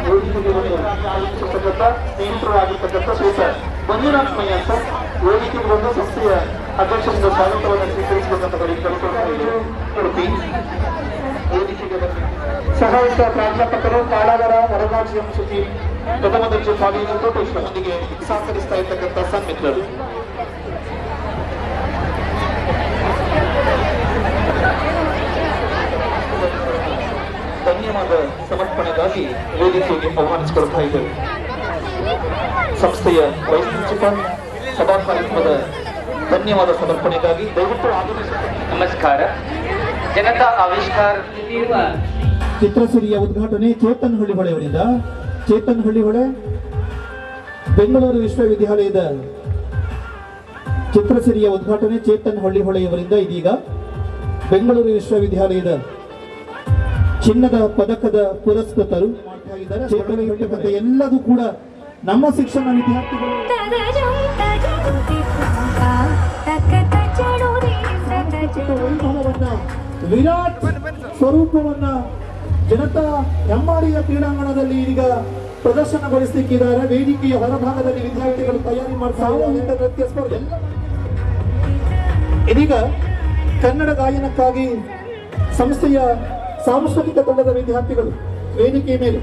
ವೇದಿಕೆಗೆ ಬಂದಿರತಕ್ಕಂಥ ಸ್ನೇಹಿತರಾಗಿರ್ತಕ್ಕಂಥ ಶ್ರೀತ ಮಂಜುನಾಥ್ಮಯ್ಯ ಸರ್ ವೇದಿಕೆಗೆ ಬಂದು ಸಂಸ್ಥೆಯ ಅಧ್ಯಕ್ಷರಿಂದ ಸ್ವಾಗತವನ್ನು ಸ್ವೀಕರಿಸಬೇಕಂತ ಕೇಳಿಕೊಳ್ತಾ ಇದ್ದೇವೆ. ಉಡುಪಿ ವೇದಿಕೆಗೆ ಬಂದು ಸಹಾಯಕ ಪ್ರಾಧ್ಯಾಪಕರು ಕಾಳಾಗರ ವರದಾಜಿ ಸುದ್ದಿ ಪ್ರಥಮ ದರ್ಜೆ ಕಾಲೇಜು ಕೋಟೇಶ್ವರೊಂದಿಗೆ ಸಹಕರಿಸ್ತಾ ಇರ್ತಕ್ಕಂಥ ಸನ್ಮಿತ್ರರು ಧನ್ಯವಾದ ಸಮರ್ಪಣೆಗಾಗಿ ವೇದಿಕೆಗೆ ಆಹ್ವಾನಿಸಿಕೊಳ್ತಾ ಇದ್ದೇವೆ. ಸಂಸ್ಥೆಯ ವೈಸ್ ಪ್ರಿನ್ಸಿಪಾಲ್ ಸಭಾ ಕಾರ್ಯಕ್ರಮದ ಧನ್ಯವಾದ ಸಮರ್ಪಣೆಗಾಗಿ ದಯವಿಟ್ಟು ಆಗಮಿಸುತ್ತಾರೆ. ನಮಸ್ಕಾರ. ಜನತಾ ಆವಿಷ್ಕಾರ ಚಿತ್ರಸಿರಿಯ ಉದ್ಘಾಟನೆ ಚೇತನ್ ಹಳ್ಳಿಹೊಳೆಯವರಿಂದ. ಚೇತನ್ ಹಳ್ಳಿಹೊಳೆ ಬೆಂಗಳೂರು ವಿಶ್ವವಿದ್ಯಾಲಯದ ಚಿತ್ರಸಿರಿಯ ಉದ್ಘಾಟನೆ ಚೇತನ್ ಹಳ್ಳಿಹೊಳೆಯವರಿಂದ ಇದೀಗ ಬೆಂಗಳೂರು ವಿಶ್ವವಿದ್ಯಾಲಯದ ಚಿನ್ನದ ಪದಕದ ಪುರಸ್ಕೃತರು ಮಾಡ್ತಾ ಇದ್ದಾರೆ. ಚೇತನ ಹಳ್ಳಿ ಕಥೆ ಎಲ್ಲದೂ ಕೂಡ ನಮ್ಮ ಶಿಕ್ಷಣ ವಿದ್ಯಾರ್ಥಿಗಳು ವೈಭವವನ್ನ, ವಿರಾಟ್ ಸ್ವರೂಪವನ್ನ ಜನತಾ ಹೆಮ್ಮಾಡಿಯ ಕ್ರೀಡಾಂಗಣದಲ್ಲಿ ಈಗ ಪ್ರದರ್ಶನಗೊಳಿಸಲಿಕ್ಕಿದ್ದಾರೆ. ವೇದಿಕೆಯ ಹೊರಭಾಗದಲ್ಲಿ ವಿದ್ಯಾರ್ಥಿಗಳು ತಯಾರಿ ಮಾಡ್ತಾ ಇದ್ದಾರೆ. ನೃತ್ಯ ಸ್ಪರ್ಧೆ ಇದೀಗ ಕನ್ನಡ ಗಾಯನಕ್ಕಾಗಿ ಸಂಸ್ಥೆಯ ಸಾಂಸ್ಕೃತಿಕ ತಂಡದ ವಿದ್ಯಾರ್ಥಿಗಳು ವೇದಿಕೆಯ ಮೇಲೆ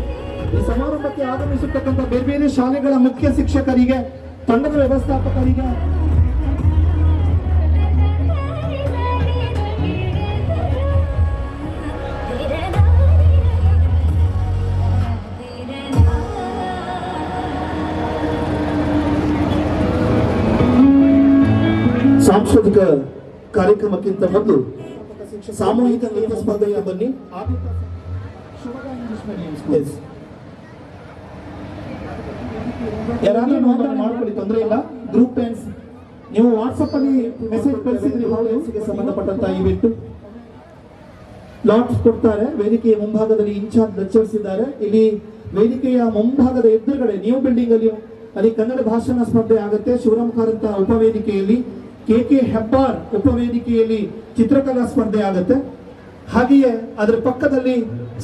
ಈ ಸಮಾರಂಭಕ್ಕೆ ಆಗಮಿಸತಕ್ಕಂಥ ಬೇರೆ ಬೇರೆ ಶಾಲೆಗಳ ಮುಖ್ಯ ಶಿಕ್ಷಕರಿಗೆ, ತಂಡದ ವ್ಯವಸ್ಥಾಪಕರಿಗೆ, ಸಾಂಸ್ಕೃತಿಕ ಕಾರ್ಯಕ್ರಮಕ್ಕಿಂತ ಮೊದಲು ಸಾಮೂಹಿಕ ನೃತ್ಯ ಸ್ಪರ್ಧೆಯ ಬನ್ನಿ. ಯಾರಾದ್ರೂ ನೋಂದಣಿ ಮಾಡ್ಕೊಳ್ಳಿ, ತೊಂದರೆ ಇಲ್ಲ. ಗ್ರೂಪ್ ಡ್ಯಾನ್ಸ್ ನೀವು ವಾಟ್ಸಪ್ ಅಲ್ಲಿ ಮೆಸೇಜ್ ಕಳಿಸಿದ್ರಿ, ಗೆ ಸಂಬಂಧಪಟ್ಟಂತ ಇವೆಂಟ್ ಲಾಟ್ಸ್ ಕೊಡ್ತಾರೆ. ವೇದಿಕೆಯ ಮುಂಭಾಗದಲ್ಲಿ ಇನ್ಚಾರ್ಜ್ ಲೆಕ್ಚರ್ಸ್ ಇದ್ದಾರೆ. ಇಲ್ಲಿ ವೇದಿಕೆಯ ಮುಂಭಾಗದ ಎದುರುಗಡೆ ನ್ಯೂ ಬಿಲ್ಡಿಂಗ್ ಅಲ್ಲಿ ಕನ್ನಡ ಭಾಷಣ ಸ್ಪರ್ಧೆ ಆಗುತ್ತೆ. ಶಿವರಾಮ್ ಕಾರಂತ ಉಪವೇದಿಕೆಯಲ್ಲಿ, KK ಹೆಬ್ಬಾರ್ ಉಪವೇದಿಕೆಯಲ್ಲಿ ಚಿತ್ರಕಲಾ ಸ್ಪರ್ಧೆ ಆಗುತ್ತೆ. ಹಾಗೆಯೇ ಅದರ ಪಕ್ಕದಲ್ಲಿ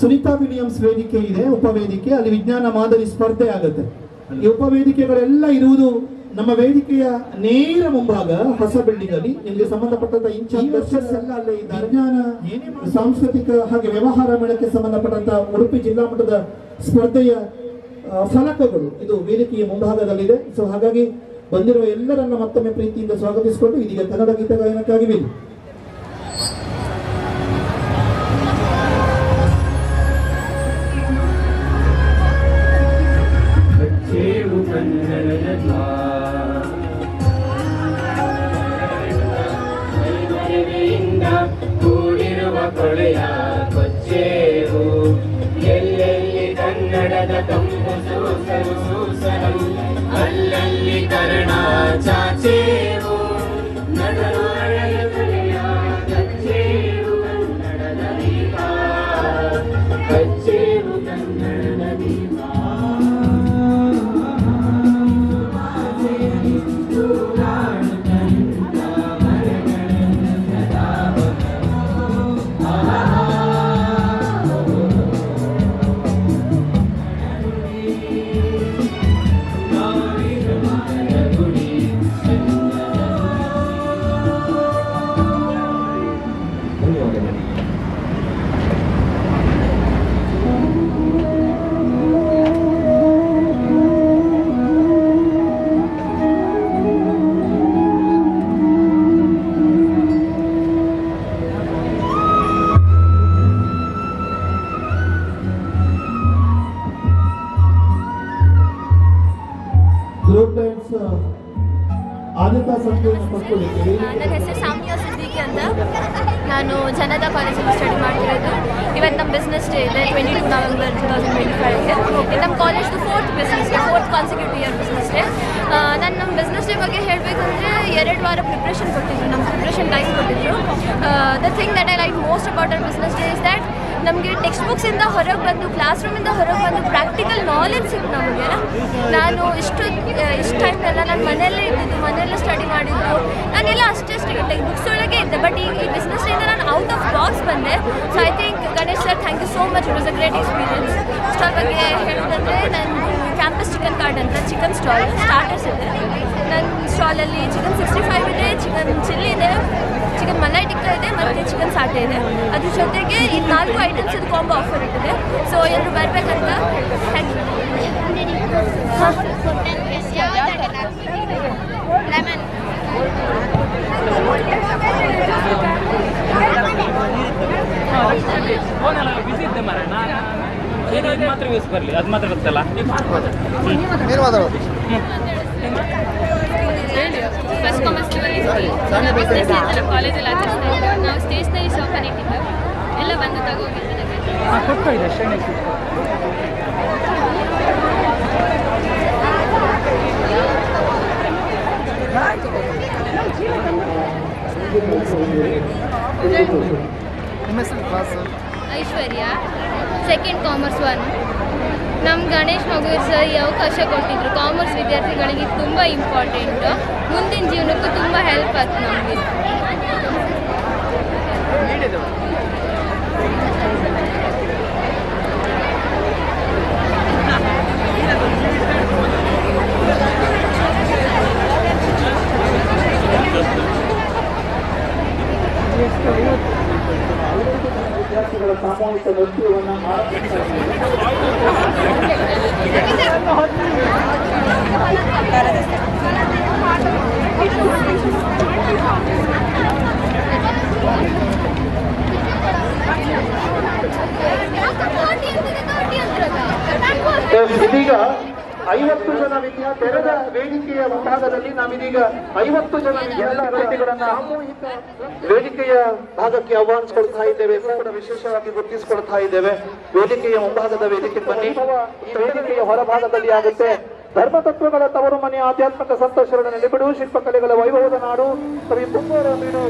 ಸುನೀತಾ ವಿಲಿಯಮ್ಸ್ ವೇದಿಕೆ ಇದೆ, ಉಪವೇದಿಕೆ, ಅಲ್ಲಿ ವಿಜ್ಞಾನ ಮಾದರಿ ಸ್ಪರ್ಧೆ ಆಗುತ್ತೆ. ಈ ಉಪವೇದಿಕೆಗಳೆಲ್ಲ ಇರುವುದು ನಮ್ಮ ವೇದಿಕೆಯ ನೇರ ಮುಂಭಾಗ ಹೊಸ ಬಿಲ್ಡಿಂಗ್ ಅಲ್ಲಿ. ನಿಮಗೆ ಸಂಬಂಧಪಟ್ಟಂತ ಇನ್ಚಾರ್ಜ್ ಎಲ್ಲ ಅಲ್ಲೇ ಇದ್ದಾರೆ. ವಿಜ್ಞಾನ, ಸಾಂಸ್ಕೃತಿಕ ಹಾಗೆ ವ್ಯವಹಾರ ಮೇಳಕ್ಕೆ ಸಂಬಂಧಪಟ್ಟಂತ ಉಡುಪಿ ಜಿಲ್ಲಾ ಮಟ್ಟದ ಸ್ಪರ್ಧೆಯ ಫಲಕಗಳು ಇದು ವೇದಿಕೆಯ ಮುಂಭಾಗದಲ್ಲಿದೆ. ಸೊ ಹಾಗಾಗಿ ಬಂದಿರುವ ಎಲ್ಲರನ್ನ ಮತ್ತೊಮ್ಮೆ ಪ್ರೀತಿಯಿಂದ ಸ್ವಾಗತಿಸಿಕೊಂಡು ಇದೀಗ ಕನ್ನಡ ಗೀತ ಗಾಯನಕ್ಕಾಗಿ ವೇದಿ. ಕೂಡಿರುವ ಕೊಳೆಯ ಕೊಚ್ಚೇವು ಎಲ್ಲೆಲ್ಲಿ ಕನ್ನಡದ ಕಂಪು ಸೂಸಲು ಸೂಸಲು ಅಲ್ಲಲ್ಲಿ ಕರ್ಣ ಚಾಚೇವು ನಗರು ಅಳೆಯ ಕೊಲೆಯ ಕಚ್ಚೇವು ಕನ್ನಡದ ದೀಪ ಕಚ್ಚೇವು ಕನ್ನಡದ ದೀಪ. ನನ್ನ ಹೆಸರು ಸಾಮ್ಯ ಸಿದ್ದಿಕಿ ಅಂತ. ನಾನು ಜನತಾ ಕಾಲೇಜಲ್ಲಿ ಸ್ಟಡಿ ಮಾಡ್ತಿರೋದು. ಇವತ್ತು ನಮ್ಮ ಬಿಸ್ನೆಸ್ ಡೇ ಇದೆ, 22 ನವೆಂಬರ್ 2025ಗೆ. ಇದು ನಮ್ಮ ಕಾಲೇಜ್ದು 4th business day, 4th consecutive year business day. ನಾನು ನಮ್ಮ ಬಿಸ್ನೆಸ್ ಡೇ ಬಗ್ಗೆ ಹೇಳಬೇಕಂದ್ರೆ 2 ವಾರ ಪ್ರಿಪ್ರೇಷನ್ ಕೊಟ್ಟಿದ್ರು, ನಮ್ಮ ಪ್ರಿಪ್ರೇಷನ್ ಟೈಮ್ ಕೊಟ್ಟಿದ್ರು. The thing that I like most about our business day is that ನಮಗೆ ಟೆಕ್ಸ್ಟ್ ಬುಕ್ಸಿಂದ ಹೊರಗೆ ಬಂದು, ಕ್ಲಾಸ್ ರೂಮಿಂದ ಹೊರಗೆ ಬಂದು ಪ್ರಾಕ್ಟಿಕಲ್ ನಾಲೆಜ್ ಸಿಕ್ತು ನಮಗೆ. ನಾನು ಇಷ್ಟು ಟೈಮ್ನೆಲ್ಲ ನಾನು ಮನೆಯಲ್ಲೇ ಇದ್ದಿದ್ದು, ಮನೆಯಲ್ಲೇ ಸ್ಟಡಿ ಮಾಡಿದ್ದು, ನಾನೆಲ್ಲ ಅಷ್ಟೇ ಬುಕ್ಸ್ ಒಳಗೆ ಇದ್ದೆ. ಬಟ್ ಈ ಬಿಸ್ನೆಸ್ ಡೇಯಿಂದ ನಾನು ಔಟ್ ಆಫ್ ಬಾಕ್ಸ್ ಬಂದೆ. So I think Ganesh sir, thank you so much. It was a great experience. Stall ಬಗ್ಗೆ ಹೇಳೋದಂದರೆ ನಾನು ಕ್ಯಾಂಪಸ್ ಚಿಕನ್ ಕಾರ್ಡ್ ಅಂತ ಚಿಕನ್ ಸ್ಟಾಲ್ ಸ್ಟಾರ್ಟರ್ಸ್ ಇದೆ. ನನ್ನ ಸ್ಟಾಲಲ್ಲಿ ಚಿಕನ್ 65 ಇದೆ, ಚಿಕನ್ ಚಿಲ್ಲಿ ಇದೆ, ಚಿಕನ್ ಮಲೈ ಟಿಕ್ಕಾ ಇದೆ ಮತ್ತು ಚಿಕನ್ ಸಾಟೆ ಇದೆ. ಅದ್ರ ಜೊತೆಗೆ ಈ 4 ಐಟಮ್ಸ್ ಇದು ಕಾಂಬೋ ಆಫರ್ ಇಟ್ಟಿದೆ. ಸೊ ಎಲ್ಲರೂ ಬರಬೇಕಂತ. Thank you. ಲೆಮನ್ ಮಾತ್ರ ಯೂಸ್ ಬರಲಿ, ಅದು ಮಾತ್ರ ಗೊತ್ತಲ್ಲ. ಫಸ್ಟ್ ಕಾಮರ್ಸ್ ಕಾಲೇಜಲ್ಲಿ ಆಚರಿಸ್ತಾ ಇದ್ರು. ನಾವು ಸ್ಟೇಷನರಿ ಶಾಪನ್ನು ಇಟ್ಟಿದ್ದು ಎಲ್ಲ ಬಂದು ತಗೋಗಿದ್ದಾರೆ. ಐಶ್ವರ್ಯ, ಸೆಕೆಂಡ್ ಕಾಮರ್ಸ್ 1. ನಮ್ಮ ಗಣೇಶ್ ಮಗೂರ್ ಸರ್ ಈ ಅವಕಾಶ ಕೊಟ್ಟಿದ್ರು. ಕಾಮರ್ಸ್ ವಿದ್ಯಾರ್ಥಿಗಳಿಗೆ ತುಂಬ ಇಂಪಾರ್ಟೆಂಟು, ಮುಂದಿನ ಜೀವನಕ್ಕೂ ತುಂಬ ಹೆಲ್ಪ್ ಆಯ್ತು ನಮಗೆ. ವಿದ್ಯಾರ್ಥಿಗಳ ಸಾಮೂಹಿಕ ನೃತ್ಯವನ್ನು ಇದೀಗ 50 ಜನ ತೆರೆದ ವೇದಿಕೆಯ ಮುಂಭಾಗದಲ್ಲಿ ನಾವಿದೀಗ 50 ಜನ ವಿದ್ಯಾರ್ಥಿಗಳನ್ನ ಸಾಮೂಹಿಕ ವೇದಿಕೆಯ ಭಾಗಕ್ಕೆ ಆಹ್ವಾನಿಸಿಕೊಳ್ತಾ ಇದ್ದೇವೆ. ಕೂಡ ವಿಶೇಷವಾಗಿ ಗುರುತಿಸಿಕೊಳ್ತಾ ಇದ್ದೇವೆ. ವೇದಿಕೆಯ ಮುಂಭಾಗದ ವೇದಿಕೆ ಬನ್ನಿ. ಈ ವೇದಿಕೆಯ ಹೊರಭಾಗದಲ್ಲಿ ಆಗುತ್ತೆ ಧರ್ಮತತ್ವಗಳ ತವರು ಮನೆ, ಆಧ್ಯಾತ್ಮಿಕ ಸಂತೋಷಗಳ ನೆಲೆಬಿಡು, ಶಿಲ್ಪಕಲೆಗಳ ವೈಭವದ ನಾಡು, ಕವಿ ಪುಂಗವರ ಬೀಡು.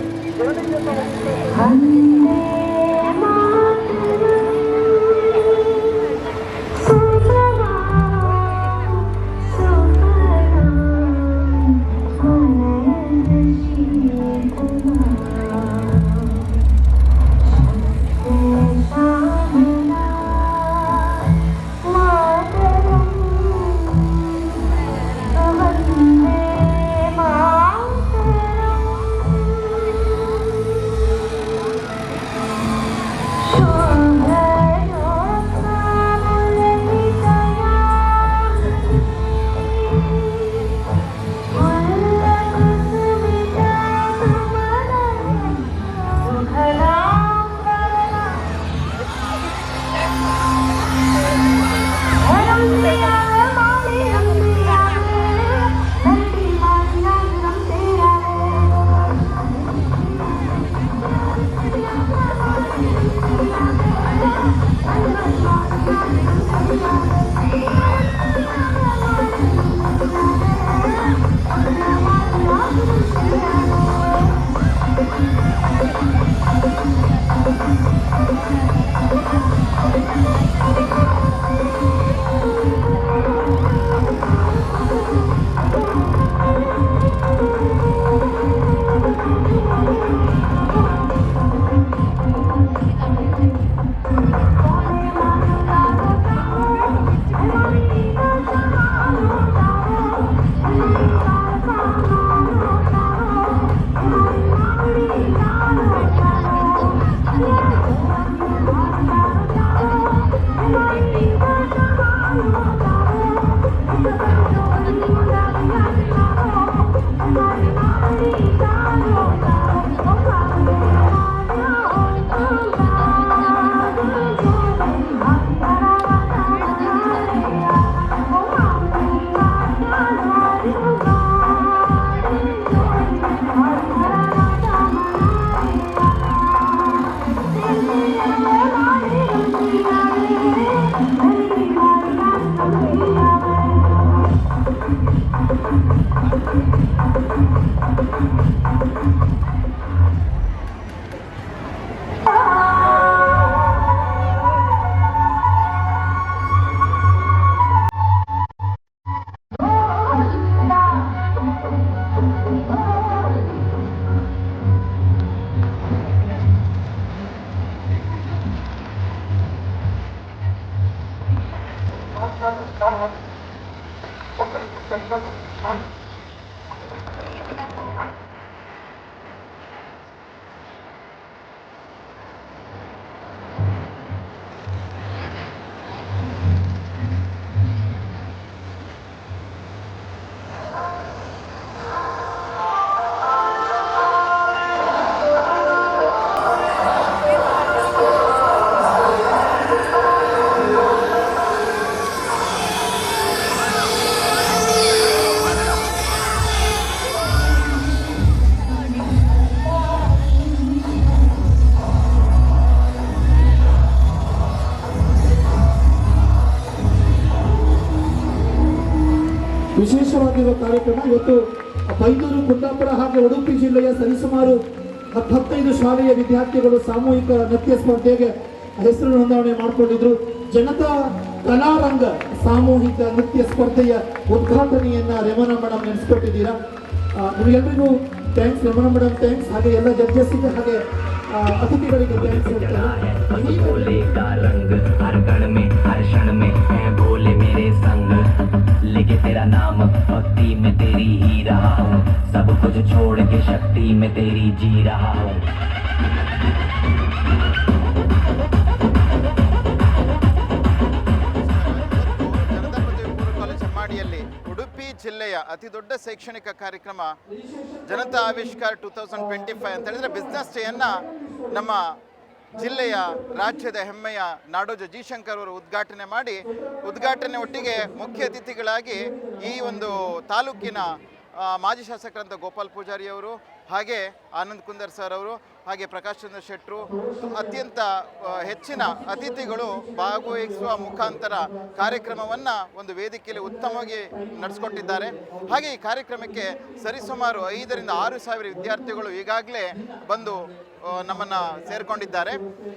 ವಿಶೇಷವಾಗಿರುವ ಕಾರ್ಯಕ್ರಮ. ಇವತ್ತು ಬೈಂದೂರು, ಕುಂದಾಪುರ ಹಾಗೆ ಉಡುಪಿ ಜಿಲ್ಲೆಯ ಸರಿಸುಮಾರು 15 ಶಾಲೆಯ ವಿದ್ಯಾರ್ಥಿಗಳು ಸಾಮೂಹಿಕ ನೃತ್ಯ ಸ್ಪರ್ಧೆಗೆ ಹೆಸರು ನೋಂದಣಿ ಮಾಡಿಕೊಂಡಿದ್ರು. ಜನತಾ ಕಲಾರಂಗ ಸಾಮೂಹಿಕ ನೃತ್ಯ ಸ್ಪರ್ಧೆಯ ಉದ್ಘಾಟನೆಯನ್ನ ರೇವಣ್ಣ ಮೇಡಮ್ ನಡೆಸಿಕೊಟ್ಟಿದ್ದೀರಾ. ನಿಮಗೆಲ್ಲರಿಗೂ ಥ್ಯಾಂಕ್ಸ್ ರೇವಣ್ಣ ಮೇಡಮ್, ಥ್ಯಾಂಕ್ಸ್. ಹಾಗೆ ಎಲ್ಲ ಜಡ್ಜಸ್ಗೆ ಹಾಗೆ ಅತಿಥಿಗಳಿಗೆ ಥ್ಯಾಂಕ್ಸ್ ಹೇಳ್ತಾರೆ. भोले का रंग हर कण में हर क्षण में है भोले मेरे संग लेके तेरा नाम भक्ति में तेरी ही रहा हूँ सब कुछ छोड़ के शक्ति में तेरी जी रहा हूँ. ಜನತಾ ಪದವಿ ಪೂರ್ವ ಕಾಲೇಜ್ ಹೆಮ್ಮಾಡಿಯಲ್ಲಿ ಉಡುಪಿ ಜಿಲ್ಲೆಯ ಅತಿ ದೊಡ್ಡ ಶೈಕ್ಷಣಿಕ ಕಾರ್ಯಕ್ರಮ ಜನತಾ ಆವಿಷ್ಕಾರ 2025 ಅಂತ ಹೇಳಿದ್ರೆ ಬಿಸ್ನೆಸ್ ಡೇಯನ್ನು ನಮ್ಮ ಜಿಲ್ಲೆಯ ರಾಜ್ಯದ ಹೆಮ್ಮೆಯ ನಾಡೋಜ ಜಿ ಶಂಕರ್ ಅವರು ಉದ್ಘಾಟನೆ ಮಾಡಿ, ಉದ್ಘಾಟನೆ ಒಟ್ಟಿಗೆ ಮುಖ್ಯ ಅತಿಥಿಗಳಾಗಿ ಈ ಒಂದು ತಾಲೂಕಿನ ಮಾಜಿ ಶಾಸಕರಂತ ಗೋಪಾಲ್ ಪೂಜಾರಿ ಅವರು, ಹಾಗೆ ಆನಂದ್ ಕುಂದರ್ ಸರ್ ಅವರು, ಹಾಗೆ ಪ್ರಕಾಶ್ ಚಂದ್ರ ಶೆಟ್ಟರು, ಅತ್ಯಂತ ಹೆಚ್ಚಿನ ಅತಿಥಿಗಳು ಭಾಗವಹಿಸುವ ಮುಖಾಂತರ ಕಾರ್ಯಕ್ರಮವನ್ನು ಒಂದು ವೇದಿಕೆಯಲ್ಲಿ ಉತ್ತಮವಾಗಿ ನಡೆಸಿಕೊಟ್ಟಿದ್ದಾರೆ. ಹಾಗೆ ಈ ಕಾರ್ಯಕ್ರಮಕ್ಕೆ ಸರಿಸುಮಾರು 5 ರಿಂದ 6 ಸಾವಿರ ವಿದ್ಯಾರ್ಥಿಗಳು ಈಗಾಗಲೇ ಬಂದು ನಮ್ಮನ್ನು ಸೇರಿಕೊಂಡಿದ್ದಾರೆ.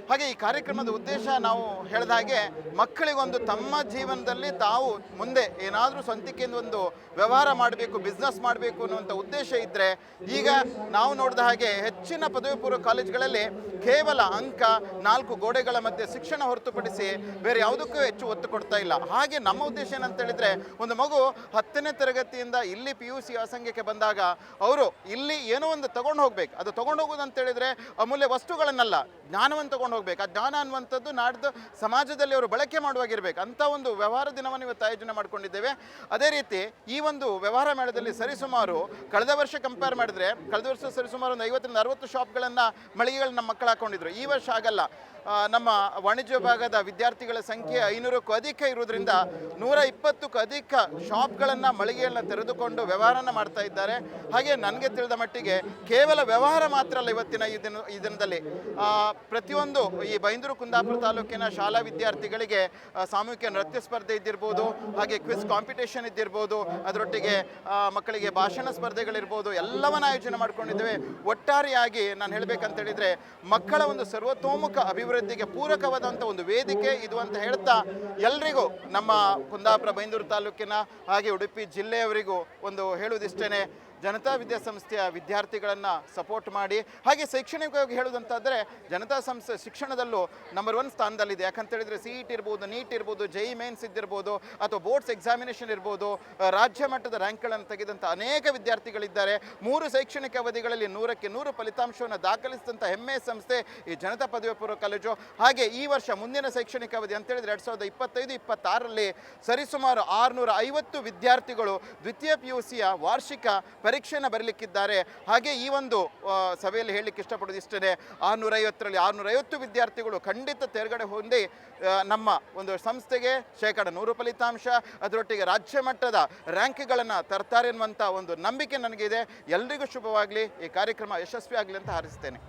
ಹಾಗೆ ಈ ಕಾರ್ಯಕ್ರಮದ ಉದ್ದೇಶ ನಾವು ಹೇಳಿದ ಹಾಗೆ ಮಕ್ಕಳಿಗೊಂದು ತಮ್ಮ ಜೀವನದಲ್ಲಿ ತಾವು ಮುಂದೆ ಏನಾದರೂ ಸ್ವಂತಿಕೆಯಿಂದ ಒಂದು ವ್ಯವಹಾರ ಮಾಡಬೇಕು, ಬಿಸ್ನೆಸ್ ಮಾಡಬೇಕು ಅನ್ನುವಂಥ ಉದ್ದೇಶ ಇದ್ದರೆ, ಈಗ ನಾವು ನೋಡಿದ ಹಾಗೆ ಹೆಚ್ಚಿನ ಪದವಿ ಪೂರ್ವ ಕಾಲೇಜುಗಳಲ್ಲಿ ಕೇವಲ ಅಂಕ 4 ಗೋಡೆಗಳ ಮಧ್ಯೆ ಶಿಕ್ಷಣ ಹೊರತುಪಡಿಸಿ ಬೇರೆ ಯಾವುದಕ್ಕೂ ಹೆಚ್ಚು ಒತ್ತು ಕೊಡ್ತಾ ಇಲ್ಲ. ಹಾಗೆ ನಮ್ಮ ಉದ್ದೇಶ ಏನಂತ ಹೇಳಿದರೆ, ಒಂದು ಮಗು 10ನೇ ತರಗತಿಯಿಂದ ಇಲ್ಲಿ PUC ವ್ಯಾಸಂಗಕ್ಕೆ ಬಂದಾಗ ಅವರು ಇಲ್ಲಿ ಏನೋ ಒಂದು ತಗೊಂಡು ಹೋಗ್ಬೇಕು. ಅದು ತಗೊಂಡು ಹೋಗೋದು ಅಂತ ಹೇಳಿದರೆ ಅಮೂಲ್ಯ ವಸ್ತುಗಳನ್ನಲ್ಲ, ಜ್ಞಾನವನ್ನು ತಗೊಂಡು ಹೋಗ್ಬೇಕು. ಆ ಜ್ಞಾನ ಅನ್ನುವಂಥದ್ದು ನಾಡ್ದು ಸಮಾಜದಲ್ಲಿ ಅವರು ಬಳಕೆ ಮಾಡುವಾಗಿರ್ಬೇಕು ಅಂತ ಒಂದು ವ್ಯವಹಾರ ದಿನವನ್ನು ಇವತ್ತು ಆಯೋಜನೆ ಮಾಡ್ಕೊಂಡಿದ್ದೇವೆ. ಅದೇ ರೀತಿ ಈ ಒಂದು ವ್ಯವಹಾರ ಮೇಳದಲ್ಲಿ ಸರಿಸುಮಾರು ಕಳೆದ ವರ್ಷ ಕಂಪೇರ್ ಮಾಡಿದರೆ, ಕಳೆದ ವರ್ಷ ಸರಿಸುಮಾರು ಒಂದು 50 ರಿಂದ 60 ಶಾಪ್ಗಳನ್ನು ಮಳಿಗೆಗಳು ನಮ್ಮ ಮಕ್ಕಳು ಹಾಕೊಂಡಿದ್ರು. ಈ ವರ್ಷ ಆಗಲ್ಲ. ನಮ್ಮ ವಾಣಿಜ್ಯ ವಿಭಾಗದ ವಿದ್ಯಾರ್ಥಿಗಳ ಸಂಖ್ಯೆ 500ಕ್ಕೂ ಅಧಿಕ ಇರುವುದರಿಂದ 120ಕ್ಕೂ ಅಧಿಕ ಶಾಪ್ಗಳನ್ನು ಮಳಿಗೆಗಳನ್ನ ತೆರೆದುಕೊಂಡು ವ್ಯವಹಾರನ ಮಾಡ್ತಾ ಇದ್ದಾರೆ. ಹಾಗೆ ನನಗೆ ತಿಳಿದ ಮಟ್ಟಿಗೆ ಕೇವಲ ವ್ಯವಹಾರ ಮಾತ್ರ ಅಲ್ಲ, ಇವತ್ತಿನ ಈ ದಿನದಲ್ಲಿ ಪ್ರತಿಯೊಂದು ಈ ಬೈಂದೂರು ಕುಂದಾಪುರ ತಾಲೂಕಿನ ಶಾಲಾ ವಿದ್ಯಾರ್ಥಿಗಳಿಗೆ ಸಾಮೂಹಿಕ ನೃತ್ಯ ಸ್ಪರ್ಧೆ ಇದ್ದಿರ್ಬೋದು, ಹಾಗೆ ಕ್ವಿಜ್ ಕಾಂಪಿಟೇಷನ್ ಇದ್ದಿರ್ಬೋದು, ಅದರೊಟ್ಟಿಗೆ ಮಕ್ಕಳಿಗೆ ಭಾಷಣ ಸ್ಪರ್ಧೆಗಳಿರ್ಬೋದು, ಎಲ್ಲವನ್ನ ಆಯೋಜನೆ ಮಾಡ್ಕೊಂಡಿದ್ದೇವೆ. ಒಟ್ಟಾರೆಯಾಗಿ ನಾನು ಹೇಳಬೇಕಂತ ಹೇಳಿದರೆ ಮಕ್ಕಳ ಒಂದು ಸರ್ವತೋಮುಖ ಅಭಿವೃದ್ಧಿಗೆ ಪೂರಕವಾದಂಥ ಒಂದು ವೇದಿಕೆ ಇದು ಅಂತ ಹೇಳ್ತಾ, ಎಲ್ರಿಗೂ ನಮ್ಮ ಕುಂದಾಪುರ ಬೈಂದೂರು ತಾಲೂಕಿನ ಹಾಗೆ ಉಡುಪಿ ಜಿಲ್ಲೆಯವರಿಗೂ ಒಂದು ಹೇಳುವುದಿಷ್ಟೇ, ಜನತಾ ವಿದ್ಯಾಸಂಸ್ಥೆಯ ವಿದ್ಯಾರ್ಥಿಗಳನ್ನು ಸಪೋರ್ಟ್ ಮಾಡಿ. ಹಾಗೆ ಶೈಕ್ಷಣಿಕವಾಗಿ ಹೇಳುವುದಂತಾದರೆ ಜನತಾ ಸಂಸ್ಥೆ ಶಿಕ್ಷಣದಲ್ಲೂ ನಂಬರ್ 1 ಸ್ಥಾನದಲ್ಲಿದೆ. ಯಾಕಂತ ಹೇಳಿದರೆ CET ಇರ್ಬೋದು, ನೀಟ್ ಇರ್ಬೋದು, JEE ಮೇನ್ಸ್ ಇದ್ದಿರ್ಬೋದು, ಅಥವಾ ಬೋರ್ಡ್ಸ್ ಎಕ್ಸಾಮಿನೇಷನ್ ಇರ್ಬೋದು, ರಾಜ್ಯ ಮಟ್ಟದ ರ್ಯಾಂಕ್ಗಳನ್ನು ತೆಗೆದಂಥ ಅನೇಕ ವಿದ್ಯಾರ್ಥಿಗಳಿದ್ದಾರೆ. 3 ಶೈಕ್ಷಣಿಕ ಅವಧಿಗಳಲ್ಲಿ 100ಕ್ಕೆ 100 ಫಲಿತಾಂಶವನ್ನು ದಾಖಲಿಸಿದಂಥ ಹೆಮ್ಮೆಯ ಸಂಸ್ಥೆ ಈ ಜನತಾ ಪದವಿ ಪೂರ್ವ ಕಾಲೇಜು. ಹಾಗೆ ಈ ವರ್ಷ ಮುಂದಿನ ಶೈಕ್ಷಣಿಕ ಅವಧಿ ಅಂತ ಹೇಳಿದರೆ 2025-26ರಲ್ಲಿ ಸರಿಸುಮಾರು 650 ವಿದ್ಯಾರ್ಥಿಗಳು ದ್ವಿತೀಯ PUCಯ ವಾರ್ಷಿಕ ಪರೀಕ್ಷೆಯನ್ನು ಬರಲಿಕ್ಕಿದ್ದಾರೆ. ಹಾಗೆ ಈ ಒಂದು ಸಭೆಯಲ್ಲಿ ಹೇಳಲಿಕ್ಕೆ ಇಷ್ಟಪಡೋದು ಇಷ್ಟೇ, 650ರಲ್ಲಿ 650 ವಿದ್ಯಾರ್ಥಿಗಳು ಖಂಡಿತ ತೇರ್ಗಡೆ ಹೊಂದಿ ನಮ್ಮ ಒಂದು ಸಂಸ್ಥೆಗೆ 100% ಫಲಿತಾಂಶ, ಅದರೊಟ್ಟಿಗೆ ರಾಜ್ಯ ಮಟ್ಟದ ರ್ಯಾಂಕ್ಗಳನ್ನು ತರ್ತಾರೆ ಅನ್ನುವಂಥ ಒಂದು ನಂಬಿಕೆ ನನಗಿದೆ. ಎಲ್ರಿಗೂ ಶುಭವಾಗಲಿ, ಈ ಕಾರ್ಯಕ್ರಮ ಯಶಸ್ವಿ ಆಗಲಿ ಅಂತ ಹಾರೈಸ್ತೇನೆ.